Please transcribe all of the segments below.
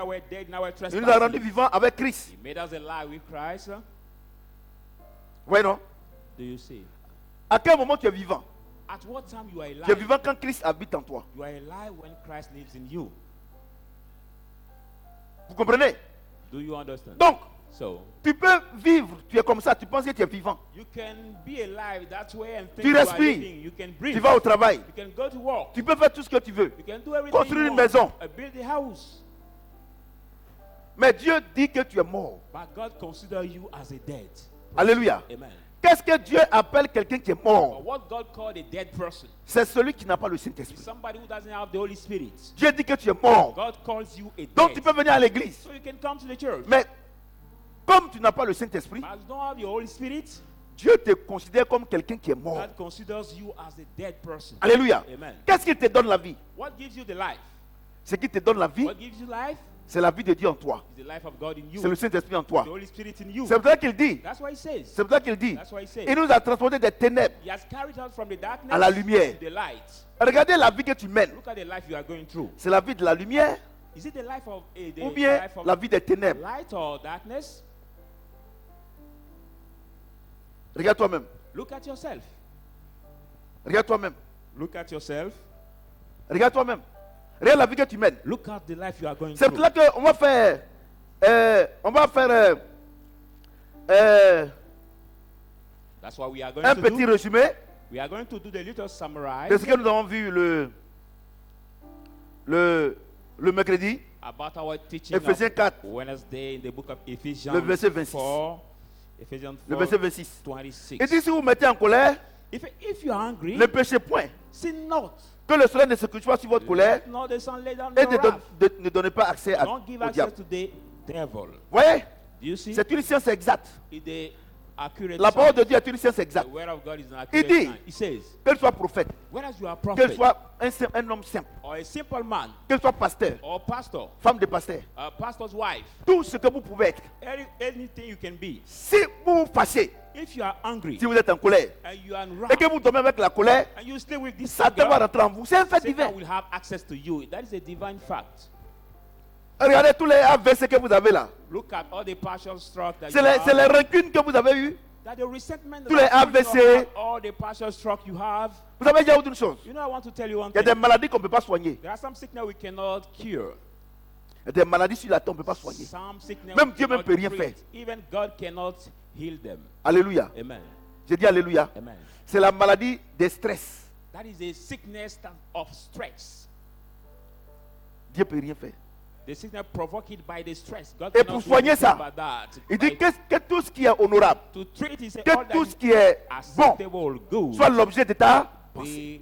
were dead in our Il nous a rendus trespasses. vivants avec Christ. He made us alive with Christ. Oui, non? Do you see? À quel moment tu es vivant? At what time you are Tu es alive? vivant quand Christ habite en toi. You are alive when Christ lives in you. Vous comprenez? Do you understand? Donc, So, tu peux vivre, tu es comme ça, tu penses que tu es vivant. you can be alive that way and think Tu you are respires. living. You can breathe. Tu vas au travail. You can go to work. Tu peux faire tout ce que tu veux. You can do everything Construire you une want. maison. Build a house. Mais Dieu dit que tu es mort. But God considers you as a dead. Alléluia. Amen. Qu'est-ce que Dieu appelle quelqu'un qui est But mort? what God called a dead person C'est celui qui n'a pas le is Saint-Esprit. somebody who doesn't have the Holy Spirit. Dieu dit que tu es mort. God calls you a Donc tu dead. peux venir à l'église. So you can come to the church. Mais comme tu n'as pas le Saint-Esprit, But as you don't have your Holy Spirit, Dieu te considère comme quelqu'un qui est mort. God considers you as a dead person. Alléluia. Amen. Qu'est-ce qui te donne la vie? What gives you the life? Ce qui te donne la vie, What gives you life c'est la vie de Dieu en toi. is the life of God in you. C'est le Saint-Esprit en The toi. Holy Spirit in you. C'est pour ça qu'il dit. That's what he says. C'est pour ça qu'il dit. That's what he says. Il nous a transportés des ténèbres He has carried us from the darkness à la lumière. to the light. Regardez la vie que tu mènes. Look at the life you are going through. C'est la vie de la lumière Is it the life of the ou bien life of la vie des ténèbres. light or darkness? Regarde toi-même. Look at yourself. Regarde toi-même. Look at yourself. Regarde toi-même. Regarde la vie que tu mènes. Look at the life you are going C'est pour through. là qu'on va faire. That's what we are going Un to petit do. résumé We are going to do the little summary de ce que nous avons vu le mercredi, about our teaching Ephésiens of 4, Wednesday in the book of Ephesians le verset 26. 4. Ephesians le 4, verset 26. 26. Il dit si vous vous mettez en colère, If you are angry, ne péchez point. sin not. Que le soleil ne se couche pas sur votre colère Let not the sun lay down et your wrath. ne donnez pas accès Don't give au access diable. to the devil. Voyez, Do you see? c'est une science exacte. It's the accurate La parole de science. Dieu est une science The exacte. word of God is an Il accurate dit, science. It says, qu'elle soit prophète, whether you are a qu'elle prophet soit un homme simple, or a simple man qu'elle soit pasteur, or pastor, femme de pasteur, a pastor's wife, tout ce que vous pouvez être. anything you can be. Si vous vous fâchez, If you are angry si vous êtes en colère, and you are in et wrath que vous dormez avec la colère, and you stay with this Satan va anger, rentrer en vous. C'est un fait divin. Satan will have access to you. That is a divine fact. Regardez tous les AVC que vous avez là. Look at all the partial stroke that C'est you les have. rancunes que vous avez eues. That the resentment tous that les you AVC. have, all the partial stroke you have. Vous savez déjà une chose. You know, I want to tell you one Il y a des thing. maladies qu'on ne peut pas soigner. There are some sickness we cannot cure. Il y a des maladies sur la terre qu'on ne peut pas soigner. Some sickness Même we Dieu même cannot peut rien treat. faire. Even God cannot heal them. Alléluia. Amen. J'ai dit Alléluia. Amen. C'est la maladie des stress. That is a sickness of stress. Dieu ne peut rien faire. The sickness provoked by the stress. God Et cannot pour do soigner anything ça, about that. Il dit By- que tout ce qui est honorable, to treat is all que that tout is ce qui est bon, acceptable, good, soit l'objet de ta pensée.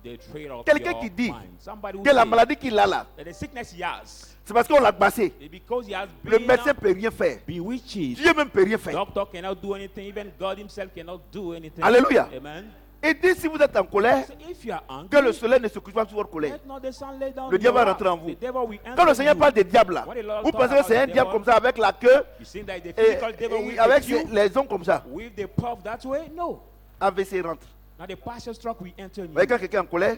be the trait of Quelqu'un your qui dit mind. Somebody who que la says maladie qu'il a là, that the sickness he has, c'est parce qu'on l'a bassé. because he has Le been médecin ne peut rien faire. bewitched, Dieu même ne peut rien faire. doctor cannot do anything, even God himself cannot do anything. Alléluia. Amen. Il dit si vous êtes en colère, So if you are que le angry, soleil ne se couche pas sur votre colère. let not the sun lay down Le in diable your va rentrer wrath. en vous. The devil will enter Quand le Seigneur you. parle des diables là, When the Lord vous talk pensez que about c'est un the diable devil, comme ça avec la queue You think that the et, physical devil with avec the queue, les ongles comme ça. with the puff that way? No. AVC rentre. Now the partial stroke will enter in Vous voyez you. quand quelqu'un est en colère,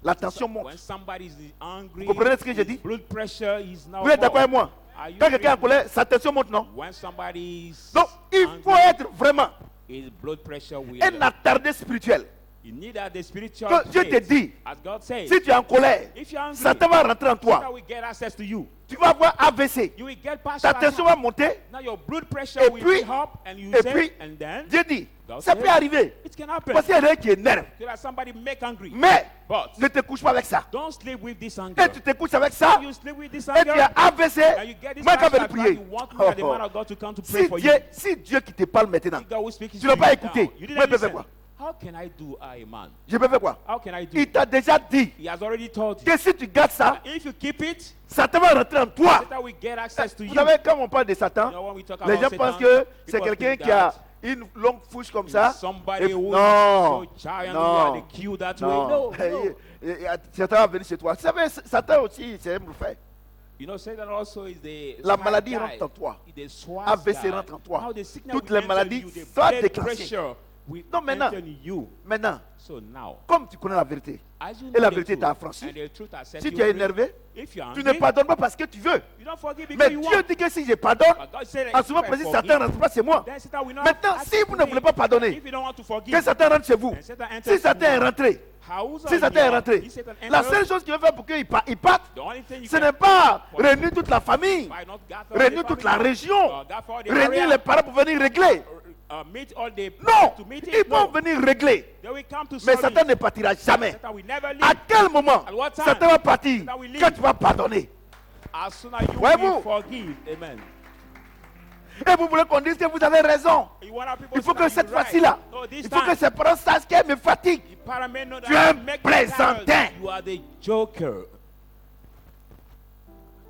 la tension monte. When somebody is angry, Vous comprenez ce que je his dis? blood pressure is now Vous êtes d'accord more. avec moi? Are you Quand quelqu'un est en agree? colère, sa tension monte, non? When somebody is Donc, il faut angry, être vraiment his blood pressure will. un attardé spirituel. You need that the spiritual. Que Dieu te faith. dit, As God says, si tu es en colère, if you're angry, Satan va rentrer en toi. Satan will get access to you. Tu vas avoir AVC. You will get Ta partial tension attack. va monter. Now your blood pressure Et will puis- be up, and you et say, puis- and then Dieu dit, God ça says, peut arriver. it can happen. Parce qu'il y a rien qui énerve. So that somebody make angry. Mais But ne te couche pas avec ça. don't sleep with this Et anger. tu te couches avec ça. You sleep with this Et tu anger. as AVC. And you get this Moi, quand je partial vais attack, prier. you want me and the Oh, man oh. of God to come to pray Si for Dieu, you. si Dieu qui te parle maintenant, God will speak tu to n'as you pas now. écouté. You Moi, didn't je peux faire listen. quoi? How can I do, I man? Je peux faire quoi? How can I do? Il t'a déjà dit He has already told you. que si tu gardes ça, If you keep it, Satan va rentrer en toi. Satan will get access to Vous you. savez, quand on parle de You Satan, know, when we talk les about gens Satan, pensent que c'est people quelqu'un think qui a that une longue fouche comme ça. somebody Et- who non, is so giant, who non, are the cute that way. non. No, no. Satan va venir chez toi. Vous savez, Satan aussi, c'est un faire. You know, Satan also is the La swag maladie guy. rentre en toi. The swag AVC guy. rentre en toi. How the sickness Toutes will les enter maladies you, the sont blood déclenchées. pressure will Non, maintenant. enter in you. Maintenant, So now, comme tu connais la vérité, as you et know la the vérité truth, t'a affranchi, and the truth has set si you tu es free, énervé, if you are tu ne angry, pardonnes pas parce que tu veux. you don't forgive because Mais you Dieu want. dit que si je pardonne, But God said that en if ce moment I précis, forgive, Satan ne rentre pas chez moi. then Satan will not Maintenant, ask si you vous to ne voulez leave. pas pardonner, If you don't want to forgive, que Satan rentre chez vous. then Satan enters Si Satan est you. rentré, House si of Satan est you, rentré, if Satan la enters, seule chose qu'il veut faire pour qu'il parte, the only thing you ce can n'est pas for- réunir toute la famille, by not gather réunir the toute la family, région, gather the réunir area, les parents pour venir régler. meet all the Non, to meet ils it. vont No. venir régler. They will come to Mais solve Satan it. ne partira jamais. Satan will never leave. À quel moment At what time? Satan va partir Satan will leave. quand tu vas pardonner? As soon as you Voyez-vous? will forgive. Amen. Et vous voulez qu'on dise que vous avez raison. You want our people Il faut to que say cette that you're right. fois-ci-là, No, this il faut que time, ces parents sachent qu'elle me fatigue. the paramedic know that Tu es un you make plaisantin. the you are the joker.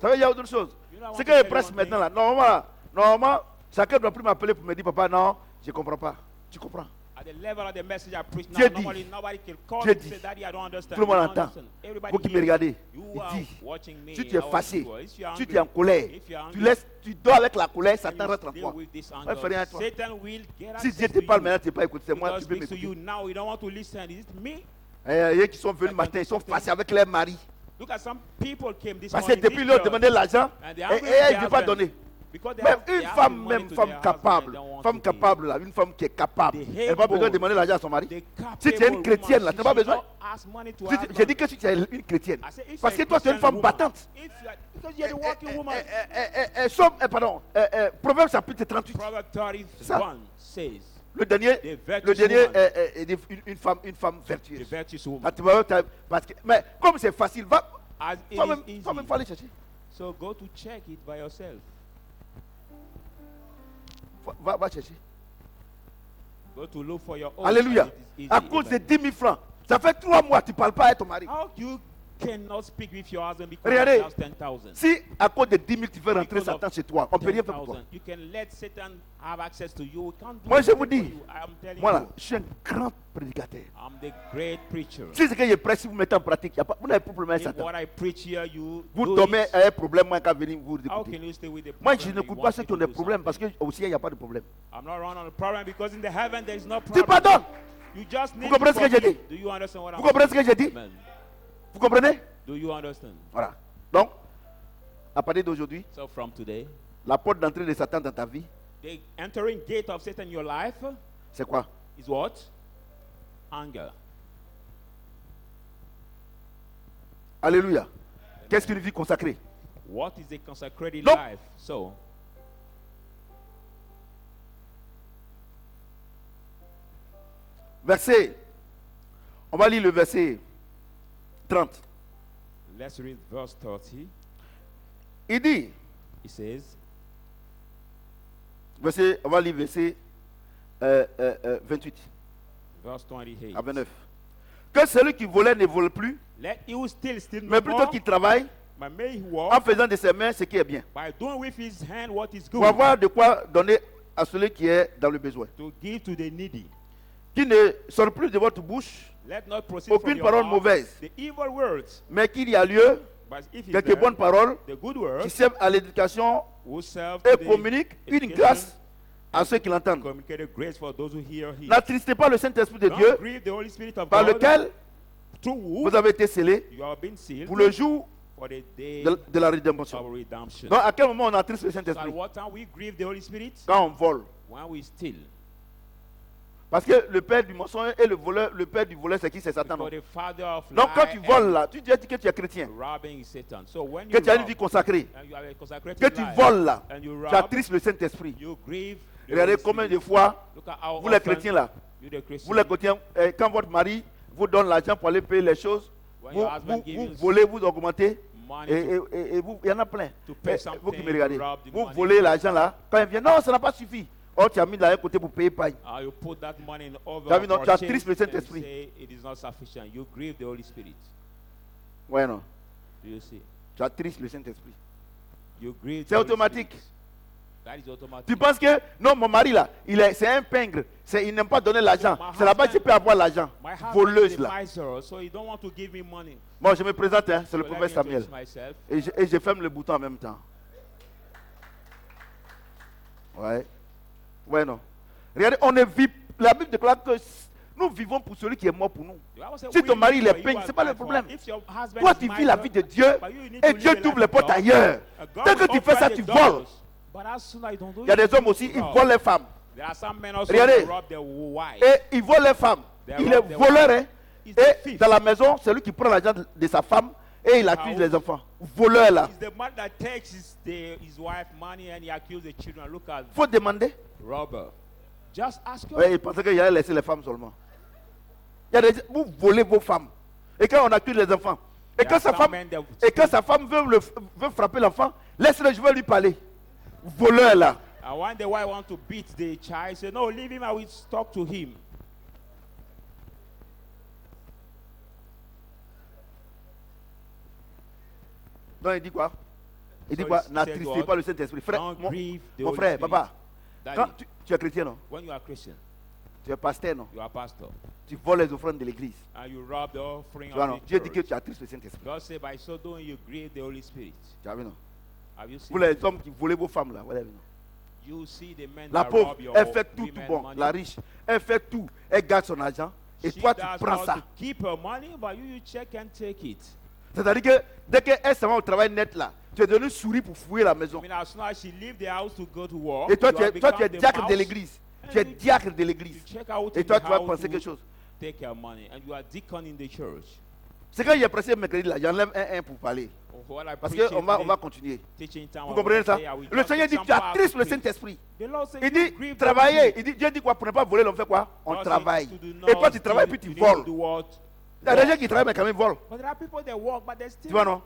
Vous savez, il y a autre chose. You know, I Ce want que to je tell you presse one maintenant thing. là, normalement, chacun ne doit plus m'appeler pour me dire, papa, non, je ne comprends pas. Tu comprends? At the level of the message I preach now, Dieu dit. nobody can call Dieu and dit. say, Daddy, I don't understand. Tout le monde You don't entend. understand. Everybody Vous qui me hears. regardez, You il are dit, watching me. si tu es I want fâché, you. If you are si angry, tu es en colère, if you are tu angry, laisses, tu dors avec la colère, and Satan you rentre en deal toi. with this Ouais, anger, fais rien à toi. Satan will get Si access Dieu te to parle you. maintenant, tu n'es pas écouté, c'est moi, God tu peux speaks to you m'écouter. now. You don't want to listen. Is it me? Il y a qui sont venus le matin, ils sont fâchés avec leur mari. Look at some people came this Parce que morning. depuis this ils leur girl, demandaient l'argent, and they et are angry with elle their ne veut pas husband. donner. Because they Même have- they une have femme, the money même to femme their husband, capable, they don't want femme to give. capable là, une femme qui est capable, The elle n'a pas besoin de able- demander l'argent à son mari. The Si tu es une capable chrétienne là, woman, tu n'as pas she besoin. should not ask money to Si her tu- J'ai husband. dit que si tu es une chrétienne, I say, if parce que you're a toi tu es une Christian femme woman, battante. if you are- because you're the working woman. Proverbe chapitre 38. Proverb ça. 31 says, Le dernier, The virtuous le dernier woman. est une femme the vertueuse. virtuous woman. Ah, tu vas- parce que- mais comme c'est facile, va, As it toi-même, is easy, toi-même, faut aller chercher. so go to check it by yourself. Va chercher. Go to look for your own. Alléluia. and it is À easy. cause de Amen. 10 000 francs. Ça fait 3 mois que tu ne parles pas à ton mari. How you cannot speak with your husband because Regardez. he has 10,000. Si à cause de 10 000 tu veux rentrer Because of Satan chez toi, on ne peut rien faire pour toi. 10,000. You can let Satan have access to you. We can't do Moi, je anything vous for dis, you. I'm telling Moi là, you, je suis un grand prédicateur. I'm the great preacher. Si ce que je prêche, si vous mettez en pratique, vous n'avez pas de problème avec If Satan. what I preach here, you Vous do dormez it, à un problème, moi, quand venir vous how écouter. can you stay with the Moi, problem je and n'écoute you pas want ceux me qui ont to des do problèmes parce something? qu'au ciel, il n'y a pas de problème. I'm not running on a problem because in the heaven there is no Tu problem. pardonnes. You just need comprenez to ce que j'ai forgive. dit? Do you understand what Vous I'm comprenez ce saying? que j'ai dit? Amen. Vous comprenez? Do you understand? Voilà. Donc, à partir d'aujourd'hui, So from today, la porte d'entrée de Satan dans ta vie, the entering gate of Satan in your life c'est quoi? is what? Anger. Alléluia. Qu'est-ce qu'une vie consacrée? What is a consecrated No. life? So, Verset. On va lire le verset 30. let's read verse 30. Il dit, It says, on va lire verset 28 verse 28. à 29. Que celui qui volait ne vole plus, Let you steal no mais plutôt more, qu'il travaille but may he en walk faisant de ses mains ce qui est bien. by doing with his hand what is good, Pour avoir de quoi donner à celui qui est dans le besoin. to give to the needy. Qui ne sort plus de votre bouche Let not proceed aucune from your parole mouth mauvaise, the evil words, mais qu'il y a lieu but if it's quelques there, bonnes paroles the good qui words servent à l'éducation will serve et to the communiquent une education, grâce à ceux qui l'entendent. communicate a grace for those who hear him. N'attristez pas le Saint-Esprit de Don't Dieu grieve the Holy Spirit of par God, lequel through whom vous avez été scellés you have been sealed pour le jour for the day de la rédemption. of redemption. Donc, à quel moment on attriste le So at Saint-Esprit? what time we grieve the Holy Spirit? Quand on vole. When we steal. Parce que le père du mensonge et le père du voleur, c'est qui? C'est Satan. For Non? the father of Donc, quand tu lie voles and là, tu dis que tu es chrétien, robbing is Satan. So when que you tu as une rob, vie consacrée, and you have a consecrated que tu life, voles là, and you tu rob, attristes le Saint-Esprit. you grieve the Regardez Holy combien de Spirit. fois, Look at how vous les often chrétiens là, you the Christian, vous les chrétiens, quand votre mari vous donne l'argent pour aller payer les choses, when vous, your husband vous, gives vous you volez, vous augmentez, money et vous, il y en a plein. to pay Vous qui me something, regardez, you rob the vous money. volez l'argent là, quand il vient, non, ça n'a pas suffi. Oh, tu as mis de l'argent côté pour payer paille. You put that money in over Tu as vu, non, for tu as change triste le and Saint-Esprit. say it is not sufficient. You grieve the Holy Spirit. Ouais, non, Do you see? tu attristes le Saint-Esprit. You grieve. C'est the Holy automatique. Spirit. That is automatic. Tu penses que, non, mon mari là, c'est un pingre, il n'aime pas donner l'argent. My C'est là-bas que husband- tu peux avoir l'argent. My husband Voleuse is là. a miser, so he don't want to give me money. Bon, je me présente, hein, c'est le So let me prophète Samuel. introduce myself. Et je ferme le bouton en même temps. Ouais. Ouais, non. Regardez, on ne vit, la Bible déclare que nous vivons pour celui qui est mort pour nous. The Bible says, Si we ton mari live il est for you peigne, and c'est pas le die for. problème. If your husband Toi, is tu vis la vie de miserable, Dieu but you need et to Dieu live a t'ouvre life les of portes God. ailleurs. God Dès que tu fais ça, opens tu the voles. doors. But as soon as you don't do Il y a it, des hommes aussi, ils rob. volent les femmes. There are some men also Regardez. who rob their wife. Et ils volent les femmes. They Il rob est their voleur. wife. Hein? He's the Et thief. dans la maison, c'est lui qui prend l'argent de sa femme et il accuse les enfants. Voleur là. He's the man that takes his wife money and he accuses the children. Look at Il faut demander. robber. Just ask her. Ouais, il pensait qu'il allait laisser les femmes seulement. Il y a des, vous volez vos femmes. Et quand on accuse les enfants. Et quand sa femme veut frapper l'enfant, laisse-le, je veux lui parler. Voleur là. And when the wife want to beat the child, say, no, leave him, I will talk to him. Donc il dit quoi? Il dit So quoi? he said N'attristez what? pas le Saint-Esprit. Frère, Don't mon grieve the mon Holy frère, Spirit. papa, Daddy, quand tu es chrétien, non? when you are Christian, Tu es pasteur, non? you are pastor, Tu voles les offrandes de l'église. and you rob the offering Tu vois, non? of the Dieu dit que church. tu attristes le Saint-Esprit. God said, by so doing, you grieve the Holy Spirit. Tu as vu, non? Have you Vous seen? les hommes qui volez vos femmes là, voilà, non? You see the men La that pauvre, rob your elle fait tout women bon. money. La riche, elle fait tout. Elle garde son argent. Et She toi, tu does prends all ça. to keep her money, but you check and take it. C'est-à-dire que dès qu'elle s'en va au travail net là, tu es devenu souris pour fouiller la I maison. mean, as soon as she leave the house to go to work, Et toi, you tu have es become the diacre de mouse. l'église. Tu es diacre de You l'église. check out Et in toi, the tu vas house penser to quelque chose. take her money, and you are deacon in the church. C'est quand il est pressé mercredi là, j'enlève un pour parler. What I Parce preach qu'on va continuer. teaching time, Vous I comprenez will ça? say, I will Le just Seigneur dit, some tu part attristes to le preach. Saint-Esprit. The Lord said, Il you dit, grieve the travailler. Holy Il dit, Dieu dit quoi? Pour ne pas voler, on fait quoi? On God travaille. said to do Et toi, not tu travailles steal, puis tu you need to voles. do what? Il y a des gens Work. qui travaillent mais quand même volent. But there are people that work, but they still Tu vois, non?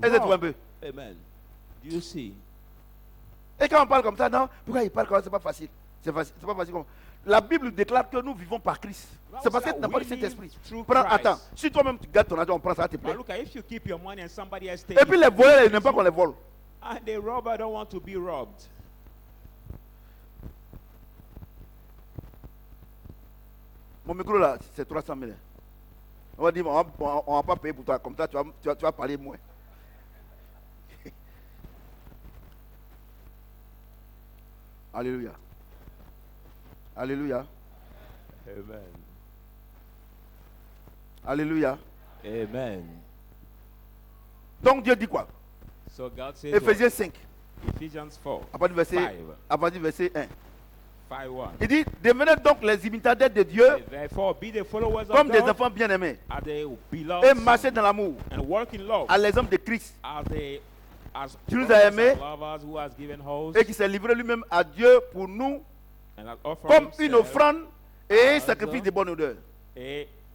Est-ce que tu vois un peu? Amen. Do you see? Et quand on parle comme ça, non, pourquoi il parle comme ça? C'est pas facile. C'est pas facile comme la Bible déclare que nous vivons par Christ. C'est parce que tu n'as pas le Saint-Esprit. Attends, si toi-même tu gardes ton argent, on prend ça, te plaît. But look, if you keep your money and somebody else Et takes puis it, les voleurs, ils n'aiment pas qu'on les vole. and the robber don't want to be robbed. Mon micro là, c'est 300 000. On va dire, on va pas payer pour toi. Comme ça, tu vas parler moins. Alléluia. Alléluia. Amen. Alléluia. Amen. Donc Dieu dit quoi? So God says, Éphésiens 5, what? Ephesians 4, à partir du 5, verset 1. 5:1. Il dit, devenez donc les imitateurs de Dieu Therefore, be the followers comme of des God, enfants bien-aimés as they et beloved, marchez dans l'amour and work in love, à l'exemple de Christ as Tu nous as brothers aimés, and lovers who has given host, et qui s'est livré lui-même à Dieu pour nous and has offered comme une himself offrande et un as sacrifice de bonne odeur.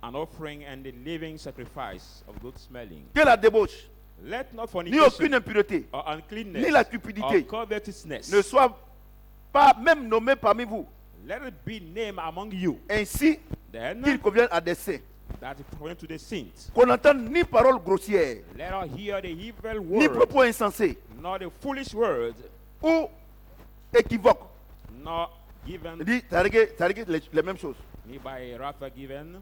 an offering and a living sacrifice of good smelling. Que la débauche, Let not ni fornication aucune impureté, or uncleanness ni la or cupidité covetousness ne soit pas même nommée parmi vous, let it be named among you, ainsi then qu'il convienne à des saints. that it point to the saints. Qu'on n'entende ni parole grossière, Let us hear the evil ni word, propos insensés nor the foolish word, ou équivoques. nor given Il dit, ça règle les mêmes choses. me by wrath given,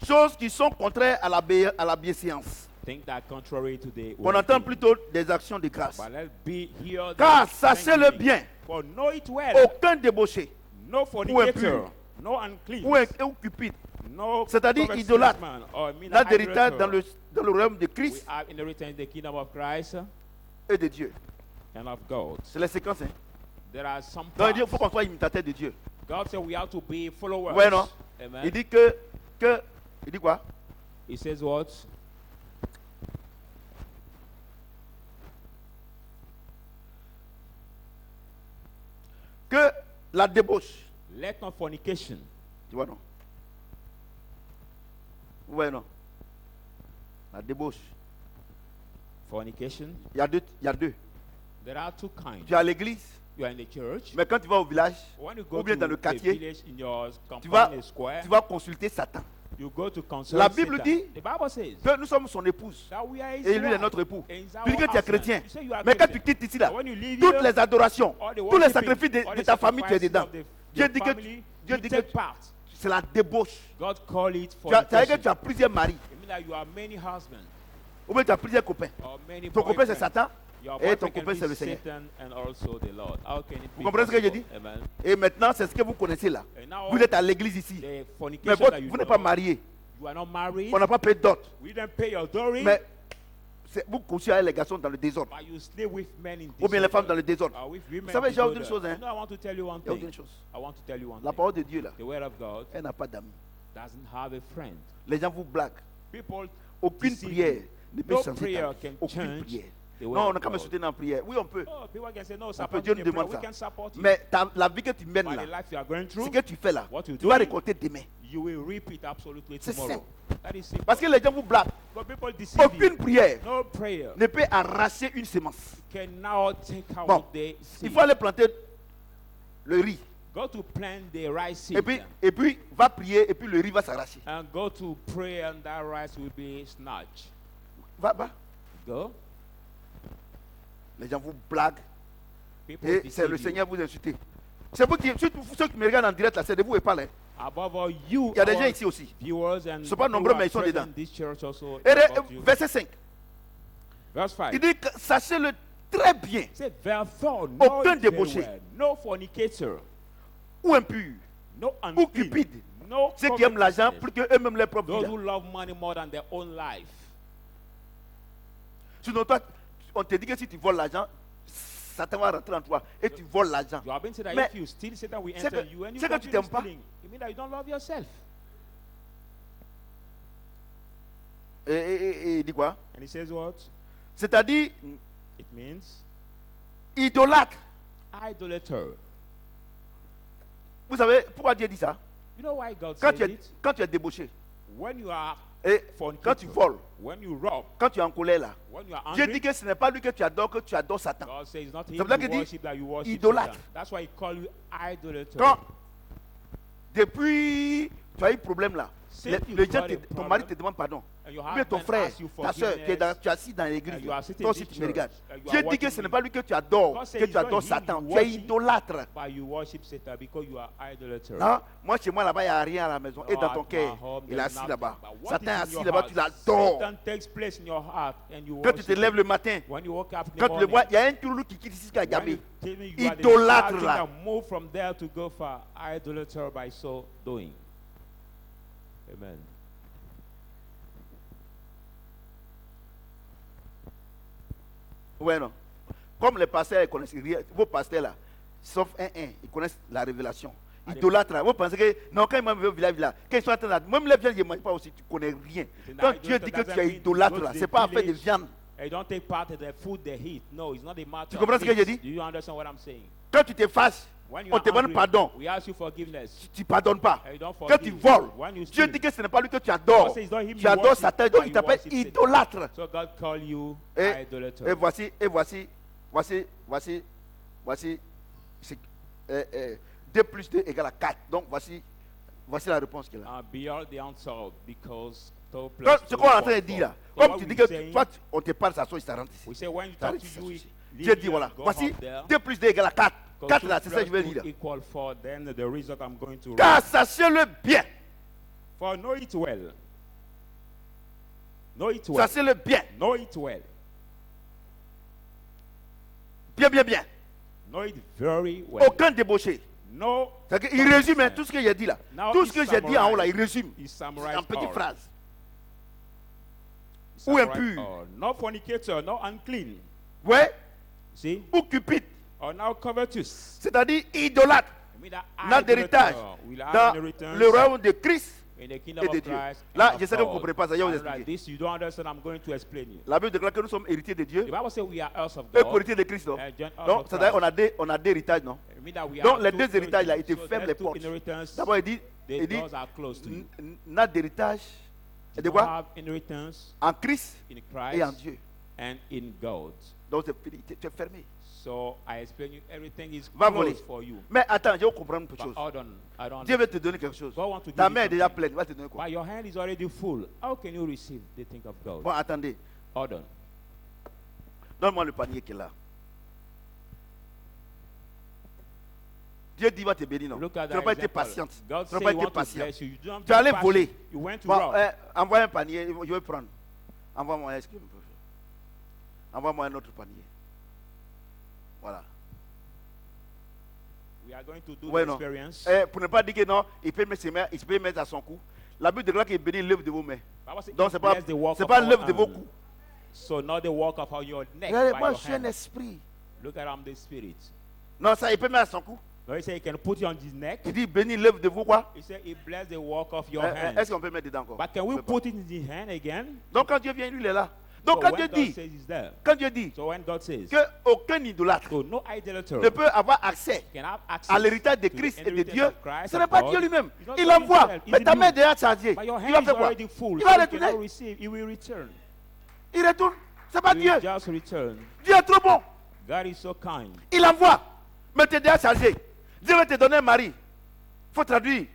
Choses qui sont contraires à la bienséance. think that contrary to the On entend plutôt des actions de grâce. But let be here. Car sachez-le bien, For know it well. aucun débauché No fornicator, impur, no unclean, ou cupide no c'est-à-dire covetous idolâtre, man, or mean n'a d'héritage idolater. dans le royaume de We Christ have inherited the kingdom of Christ et de Dieu. and of God. C'est la séquence. Hein? There are some Donc il dit, il parts. faut qu'on soit imitateur de Dieu. God said we have to be followers. Ouais, non? Amen. Il dit il dit quoi? He says what? Que la débauche, Let not fornication. tu vois non? Ouais, non? La débauche, Fornication. il y a deux. There are two kinds. Tu es à l'église, You are in the church. mais quand tu vas au village, When you go ou bien to dans le the quartier, village, in your tu vas, company square, tu vas consulter Satan. you go to consult La Bible Satan. dit The Bible says que nous sommes son épouse that we are his et lui est wife, notre époux. and he's Tu dis que our tu es husband. chrétien. You say you are Mais quand tu Christian. quittes ici là, But when you leave toutes here, les adorations, all the tous les worshiping, sacrifices all de the ta famille, tu es sacrifices dedans. of the- Dieu your dit que family, Dieu you dit take que part. c'est la débauche. God call it Tu as fornication. que tu as plusieurs maris, It means that you have many husbands ou bien tu as plusieurs copains. or many Ton copain c'est boyfriends. Satan, Your Et ton boyfriend can copain, be c'est le Seigneur. Satan and also the Lord. How can it Vous be comprenez ce que j'ai possible? dit? Amen. Et maintenant, c'est ce que vous connaissez là. And now, Vous êtes à l'église ici. the Mais fornication that you vous n'êtes pas know, marié. you are not married. On n'a pas payé de dot. We didn't pay your dowry. Mais vous couchez avec les garçons dans le désordre. But you stay with men in Ou bien les femmes dans disorder. le désordre. Or with women Vous savez, in j'ai une disorder. chose, hein. No, I want to tell you one Il y a thing. une chose. I want to tell you one La thing. parole de Dieu là, The word of God elle n'a pas d'amis. doesn't have a friend. Les gens vous blaguent. People Aucune deceive prière you. ne peut No changer prayer ta vie. can Aucune change prière. the word Non, on of n'a qu'à me God. soutenir en prière. Oui, on peut. Oh, people can say no, On support peut. Dieu me nous in prayer. demande We ça. can support you. Mais la vie que tu mènes But là, the life you are going ce through, que tu fais là, what you tu vas do, récolter demain. you will reap it absolutely C'est tomorrow. simple. That is simple. Parce que les gens vous blaguent. But people deceive Aucune you. prière No prayer ne peut arracher une semence. can now take out Bon, the il seed. faut aller planter le riz. Go to plant the rice seed. Et puis, va prier et puis le riz va s'arracher. And go to pray and that rice will be snatched. Va. Go. Les gens vous blaguent People et c'est deceive le you. Seigneur vous insulter. C'est vous qui, surtout ceux qui me regardent en direct là, c'est de vous et pas là. Above all, you, Il y a des gens our ici aussi. viewers and Ils sont pas people nombreux, who mais are ils sont present dedans. in this church also Et about you. verset 5. Verse 5. Il dit que sachez-le très bien, Say, therefore, know aucun it very débauché. well. No fornicator, ou impur, no ou unclean, cupide, no ceux qui aiment l'argent covetousness, plus que eux-mêmes leur propre those vie. who love money more than their own life. Sinon, toi, on te dit que si tu voles l'argent, Satan va rentrer en toi et tu voles l'argent. You have been said that Mais if you steal, Satan will c'est enter que- you and you c'est que tu continue t'aimes pas. stealing. It means that you don't love yourself. Et il dit quoi? And he says what? C'est-à-dire, It means idolâtre. idolater. Vous savez pourquoi Dieu dit ça? You know why God Quand says tu it? es débauché, When you are et fornicator, quand tu voles, when you rob, quand tu es en colère là, when you are Dieu angry, dit que ce n'est pas lui que tu adores Satan. God says it's not him C'est pour ça you qu'il dit worship that you worship idolâtre. Satan. That's why he call you idolater. Quand, depuis, tu as eu problème là, Since you les gens got a ton mari problem, te demande pardon. and your Ou bien ton husband frère, asks you ta soeur, forgiveness, tu es assis dans l'église, and you are sitting toi in aussi this tu me regardes. church, and you Dieu are dit que watching ce n'est me. pas lui que tu adores, God says que it's tu adores not him Satan, you tu es worship. idolâtre. but you worship Satan because you are idolater. Non, moi chez moi là-bas, il n'y a rien à la maison. Et No, dans at ton my cœur, home, il est there's assis nothing. là-bas. But what Satan est is in assis your là-bas, heart? tu l'adores. Satan takes place in your heart and you Quand tu te worship lèves him. le matin, When you woke up in the quand tu le morning, vois, il y a un toulou qui quitte ici qui a when gardé. you tell me you are the Idolâtre shouting là. that move from there to go for idolater by so doing. Amen. Ouais, non. Comme les pasteurs ils connaissent rien, vos pasteurs là, sauf ils connaissent la révélation. Idolâtre là, vous pensez que, non, quand ils m'ont vu au village là, quand ils sont en train de, même les viandes, ils ne mangent pas aussi, tu connais rien. Quand Dieu dit que tu es idolâtre là, c'est pas affaire de viande. I don't take part in the food they eat. No, it's not a matter. Tu comprends ce que j'ai dit? Do you understand what I'm saying? Quand tu te fâches, When you on are te demande angry, pardon, we ask you forgiveness. tu ne pardonnes pas. And you don't Quand tu forgive. voles, When you Dieu steal, dit que ce n'est pas lui que tu adores. God says it's not him Tu you adores worship, Satan, but donc il you t'appelle worship Satan. idolâtre. So God call you Et idolater. voici, 2 plus 2 égale à 4. Donc voici la réponse qu'il a. Beyond the answer because two plus Quand, two ce qu'on est en equals train de dire là, four. So comme what tu dis we que saying- toi, on te parle, ça sort, ça rentre ici. we say when you Ça talk rentre to ici, ça you, sort ici. leave Dieu dit here voilà, and go voici up there. 2 plus 2 égale à 4. Because 4 two là, c'est ça que je veux plus dire. two equal 4, then the result I'm going to Car write. sachez-le bien, For know it well. Know it well. sachez-le bien, Know it well. bien. Know it very well. Aucun débauché. No. C'est-à-dire qu'il résume hein, tout ce que j'ai dit là. Now Tout he ce que j'ai dit en haut là, il summarized. résume He summarized en petite all. phrase. He Ou summarized impur. all. No fornicator, no unclean. Ouais, See? ou cupide, Or now covetous. c'est-à-dire idolâtre, I mean that n'a d'héritage idolater will have dans inheritance le royaume de Christ in the kingdom et de of Dieu. Christ. Là, and je of sais que vous ne God. comprenez pas ça, je vais vous And like expliquer. this, you don't understand, I'm going to explain you. La Bible déclare que nous sommes héritiers de Dieu The Bible says we are heirs of et God. co-héritiers de Christ. Non? and joint heirs Donc, of c'est-à-dire Christ. on a deux héritages, non? It means that we Donc, are les two deux héritages là, ils te inheritance. So ferment there's les two portes. inheritance. D'abord, il The dit doors are closed to you. n'a d'héritage et de You quoi? have inheritance En Christ in et en Christ Dieu. and in God. Donc, c'est fini, tu es fermé. So I explain you everything is Va voler. closed for you. Mais attends, je vais comprendre une But chose. I don't Dieu veut te donner quelque chose. God want to give Ta you main est déjà something. pleine, il va te donner quoi? But your hand is already full. How can you receive the thing of God? Bon, attendez. Hold on. Donne-moi le panier qui est là. Dieu dit, il va te bénir, non? Look at Tu n'as that pas été example. patiente. God Tu n'as say pas he été want to patient. bless you. You don't have Tu to allais be voler. patient. You went to Bon, rob. envoie un panier, je vais prendre. Envoie-moi un autre panier. Voilà. We are going to do Ouais, the non. experience. Pour ne pas dire que non, il peut mettre ses mains, il peut mettre à son cou. La Bible déclare qu'il bénit l'œuvre de vos mains. Bible says, Donc "It c'est pas bless the work of pas our l'œuvre de vos hand." coups. So not the work of your neck Regardez, by moi your je suis un hand. esprit. Look at the spirit. Non, ça il peut mettre à son cou. No, he said he can put it on his neck. Il dit bénis l'œuvre de vos quoi? He said he bless the work of your hand. Est-ce qu'on peut mettre dedans encore? But can On we peut pas. put it in his hand again? Donc quand Dieu vient, lui il est là. So Donc quand when Dieu God dit, says he's there. quand Dieu dit So when God says, que aucun idolâtre so no idolater ne peut avoir accès can have access à l'héritage de to Christ the et de inheritance Dieu, of Christ ce n'est of pas God. Dieu lui-même. It's not Il God envoie, himself, mais it's ta in main est you. déjà chargée. But your Il hand va is faire quoi? already full. Il So va you retourner. cannot receive. He will return. Il retourne. C'est pas He Dieu. will just return. Dieu est trop bon. God is so kind. Il envoie, mais tu es déjà chargé. Dieu va te donner un mari. Il faut traduire.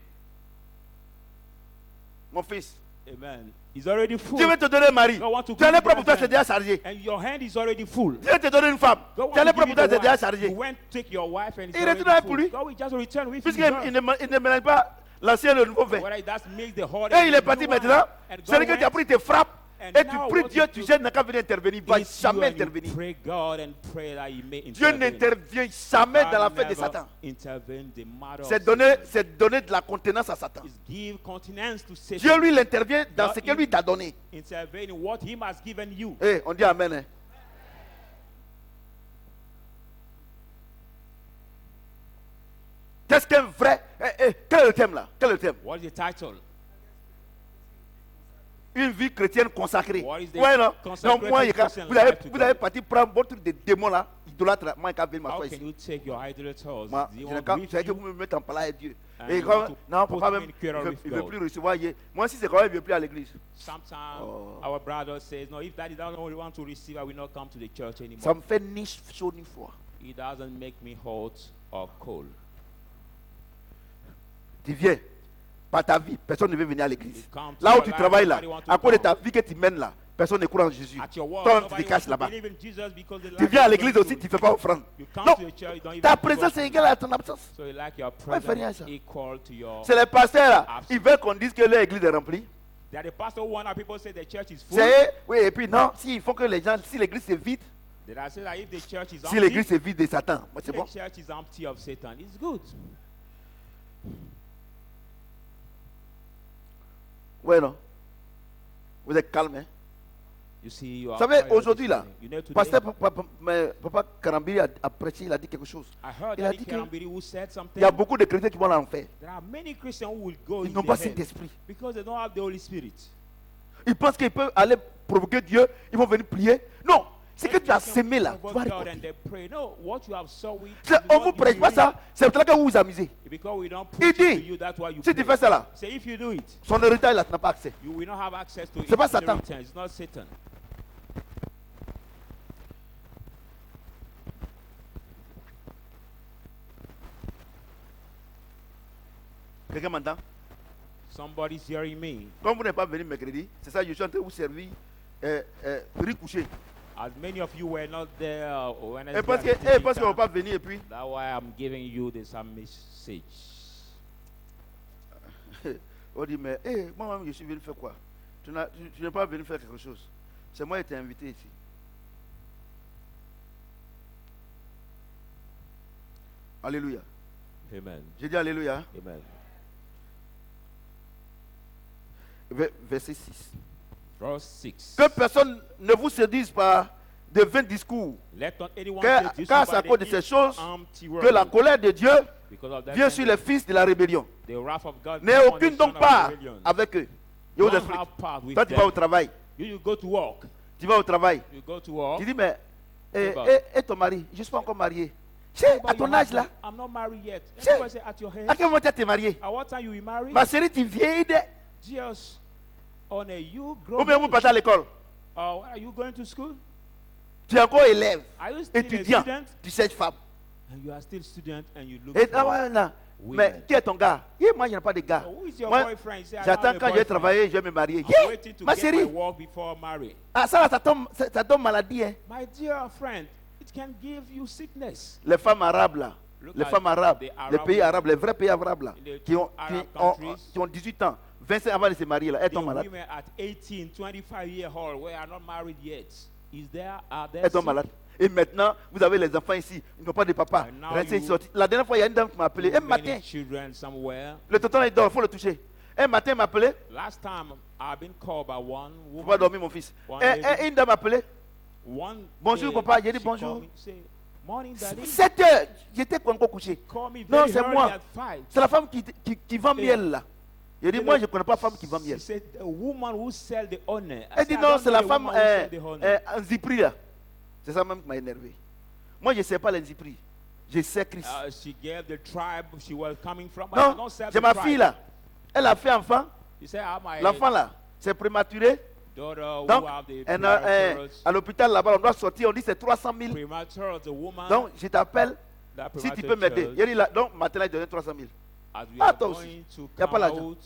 Mon fils. Amen. He's already full. Dieu va te donner un mari. God want to Tu as give les you prêts pour toi, that c'est déjà chargé. And your hand is already full. Dieu va te donner une femme. God Tu as want les to prêts give pour you toi, the c'est déjà wife. chargé. You went to take your wife and it's Il already retourne pour full. lui. God will just return with Puisqu'il his ne mélange pas l'ancien et le nouveau vin. Whether that's mix the hot Et il est parti maintenant. And C'est God que tu as went, pris tes frappes. and Et tu now pries what Dieu, you tu do sais, n'a qu'à venir intervenir. Il ne va is you jamais and you intervenir. pray God and pray that he may Dieu intervene. n'intervient jamais God dans l'affaire de never Satan. intervene the matter of C'est Satan. donner de la contenance à Satan. Is give continence to Satan. Dieu, lui, il intervient dans God ce que lui t'a donné. intervene in what he has given you. Eh, on dit Amen. Hein. Qu'est-ce qu'un vrai... quel est le thème là? Quel est le thème? What is the title? Une vie chrétienne consacrée. What is the Ouais, non? consecrated Donc, moi, Christian vous avez life to vous avez God? parti prendre votre truc de démon là, idolâtre. Moi, quand je How m'assois can ici. you take your idolaters? Moi, Do you je want n'ai qu'à- with c'est que you? vous me mettez en parole avec Dieu. And Et you quand, want to non, put papa him même, in quarrel with il ne veut God. plus recevoir. Moi, si c'est quand même, il ne veut plus à l'église. Sometimes Oh. our brother says, no, if daddy doesn't want to receive, I will not come to the church anymore. Ça me fait ni chaud ni froid. It doesn't make me hot or cold. Tu viens, par ta vie, personne ne veut venir à l'église. You come to Là où your tu life, travailles là, nobody wants to à cause de come. ta vie que tu mènes là, personne ne croit en Jésus. At your work, Toi, tu nobody te wants caches to là-bas. believe in Jesus because the Tu life viens à is l'église going aussi, good. tu ne fais pas offrande. You come Non, to the church, you don't even ta give présence est offering. égale à ton absence. So you like your Ouais, fais rien, presence ça. equal to your... C'est les pasteurs là, Absence. ils veulent qu'on dise que leur église est remplie. That the pastor want people say the church is full. C'est, oui, et puis non, s'il faut que les gens, si l'église est vide, Did I say that if the church is si empty, l'église est vide de Satan, moi, c'est the bon. church is empty of Satan, it's good. Ouais, non. Vous êtes calme, hein. You see, you Vous are savez, quiet aujourd'hui this là, morning. You know, today, pasteur Papa Karambiri a prêché, il a dit quelque chose. I heard il a Daddy dit que Karambiri who said Il something. y a beaucoup de chrétiens qui vont à l'enfer. There are many Christians who will go Ils in n'ont the pas hell cet esprit. because they don't have the Holy Spirit. Ils pensent qu'ils peuvent aller provoquer Dieu, ils vont venir prier. Non, ce que tu as semé là, tu vas God and récolter. they pray. No, what you have sown, On ne vous prêche pas ça, c'est pour ça que vous vous amusez. because we don't Il preach it to dit, you, that's why you si tu pray. fais ça là, Say if you do it, son héritage là, tu n'as pas accès. you will not have access to it. C'est pas in the Satan. return. It's not Satan. Quelqu'un m'entend? Somebody's hearing me. Comme vous n'êtes pas venu mercredi, c'est ça, je suis en train de vous servir riz couché. As many of you were not there when Et parce qu'ils ne vont pas venir et puis, that's why I'm giving you this message. on dit, mais moi-même je suis venu faire quoi? Tu n'es pas venu faire quelque chose. C'est moi qui t'ai invité ici. Alléluia. Amen. J'ai dit Alléluia. Amen. Verset 6. Verse 6. Que personne ne vous séduise par de vains discours. Let not anyone Car seduce you c'est à by cause de the ces choses empty que la word. colère de Dieu Because of that vient thing, sur les fils de la rébellion. the wrath of God N'ayez comes on aucune the son donc of part rebellion. avec eux. Je vous Don't explique. have part with Toi, tu vas au them. travail. You go to work. Tu vas au travail. You go to work. Tu dis, mais About. et ton mari? Je ne suis pas encore marié. C'est But à ton your âge là. husband, I'm not married yet. Say- Everybody say at your À age. quel moment tu es marié? At what time you will marry? Ma chérie, tu vieillis de. Just on a you Ou grow. bien vous partez à l'école. Are you going to school? Tu es encore élève, Are you still a étudiant. student? Tu cherches femme. And you are still student and you look Et, for non. Mais women. qui est ton gars? Moi, je n'ai pas de gars. So who is your Moi, boyfriend? Say, I don't j'attends have a quand je vais boyfriend. travailler, je vais me marier. I'm waiting to Ma get my chérie. work before marrying. Ah, ça donne maladie. Hein. My dear friend, it can give you sickness. Les femmes arabes là. Look Les at femmes arabes, the les Arab pays women. arabes, les vrais pays arabes là, The qui ont, Arab qui ont, countries. qui ont 18 ans, 25 avant de se marier là, elles The tombent malades. women at 18, 25 years old, we are not married yet. Are they Elles tombent sick? malades. Et maintenant, vous avez les enfants ici. Ils n'ont pas de papa. And now Restez you- sortis. La dernière fois, il y a une dame qui m'a appelé. Un matin, Many children somewhere. le tonton il dort, il faut le toucher. Un matin, il m'a appelé. Last time I've been called by one Il faut pas woman. dormir, mon fils. One Et lady. une dame m'a appelé. One Bonjour, day, papa. J'ai dit she bonjour. called me, say, Morning, daddy. 7 heures, j'étais encore couché. Call me Non, very c'est early moi. at 5. C'est la femme qui vend miel là. Il dit, You moi, know, je ne connais pas femme qui vend She miel. said, a woman who sell the honey. I Elle said, dit, I non, don't c'est know la the femme woman who sell the honey. en Zipri là. C'est ça même qui m'a énervé. Moi, je ne sais pas les Zipri. Je sais Christ. She gave the tribe she was coming from. but I Non, don't sell c'est the ma tribe. fille là. Elle a fait enfant. She said, my L'enfant là, c'est prématuré. daughter Donc, who have the à l'hôpital là-bas, on doit sortir. On dit c'est 300 000. premature, the woman. Donc, je t'appelle. that Si tu premature peux m'aider. child, Il dit là, donc, maintenant, il donne 300 000. as we Ah, are toi going aussi. to Y a pas come l'argent. out,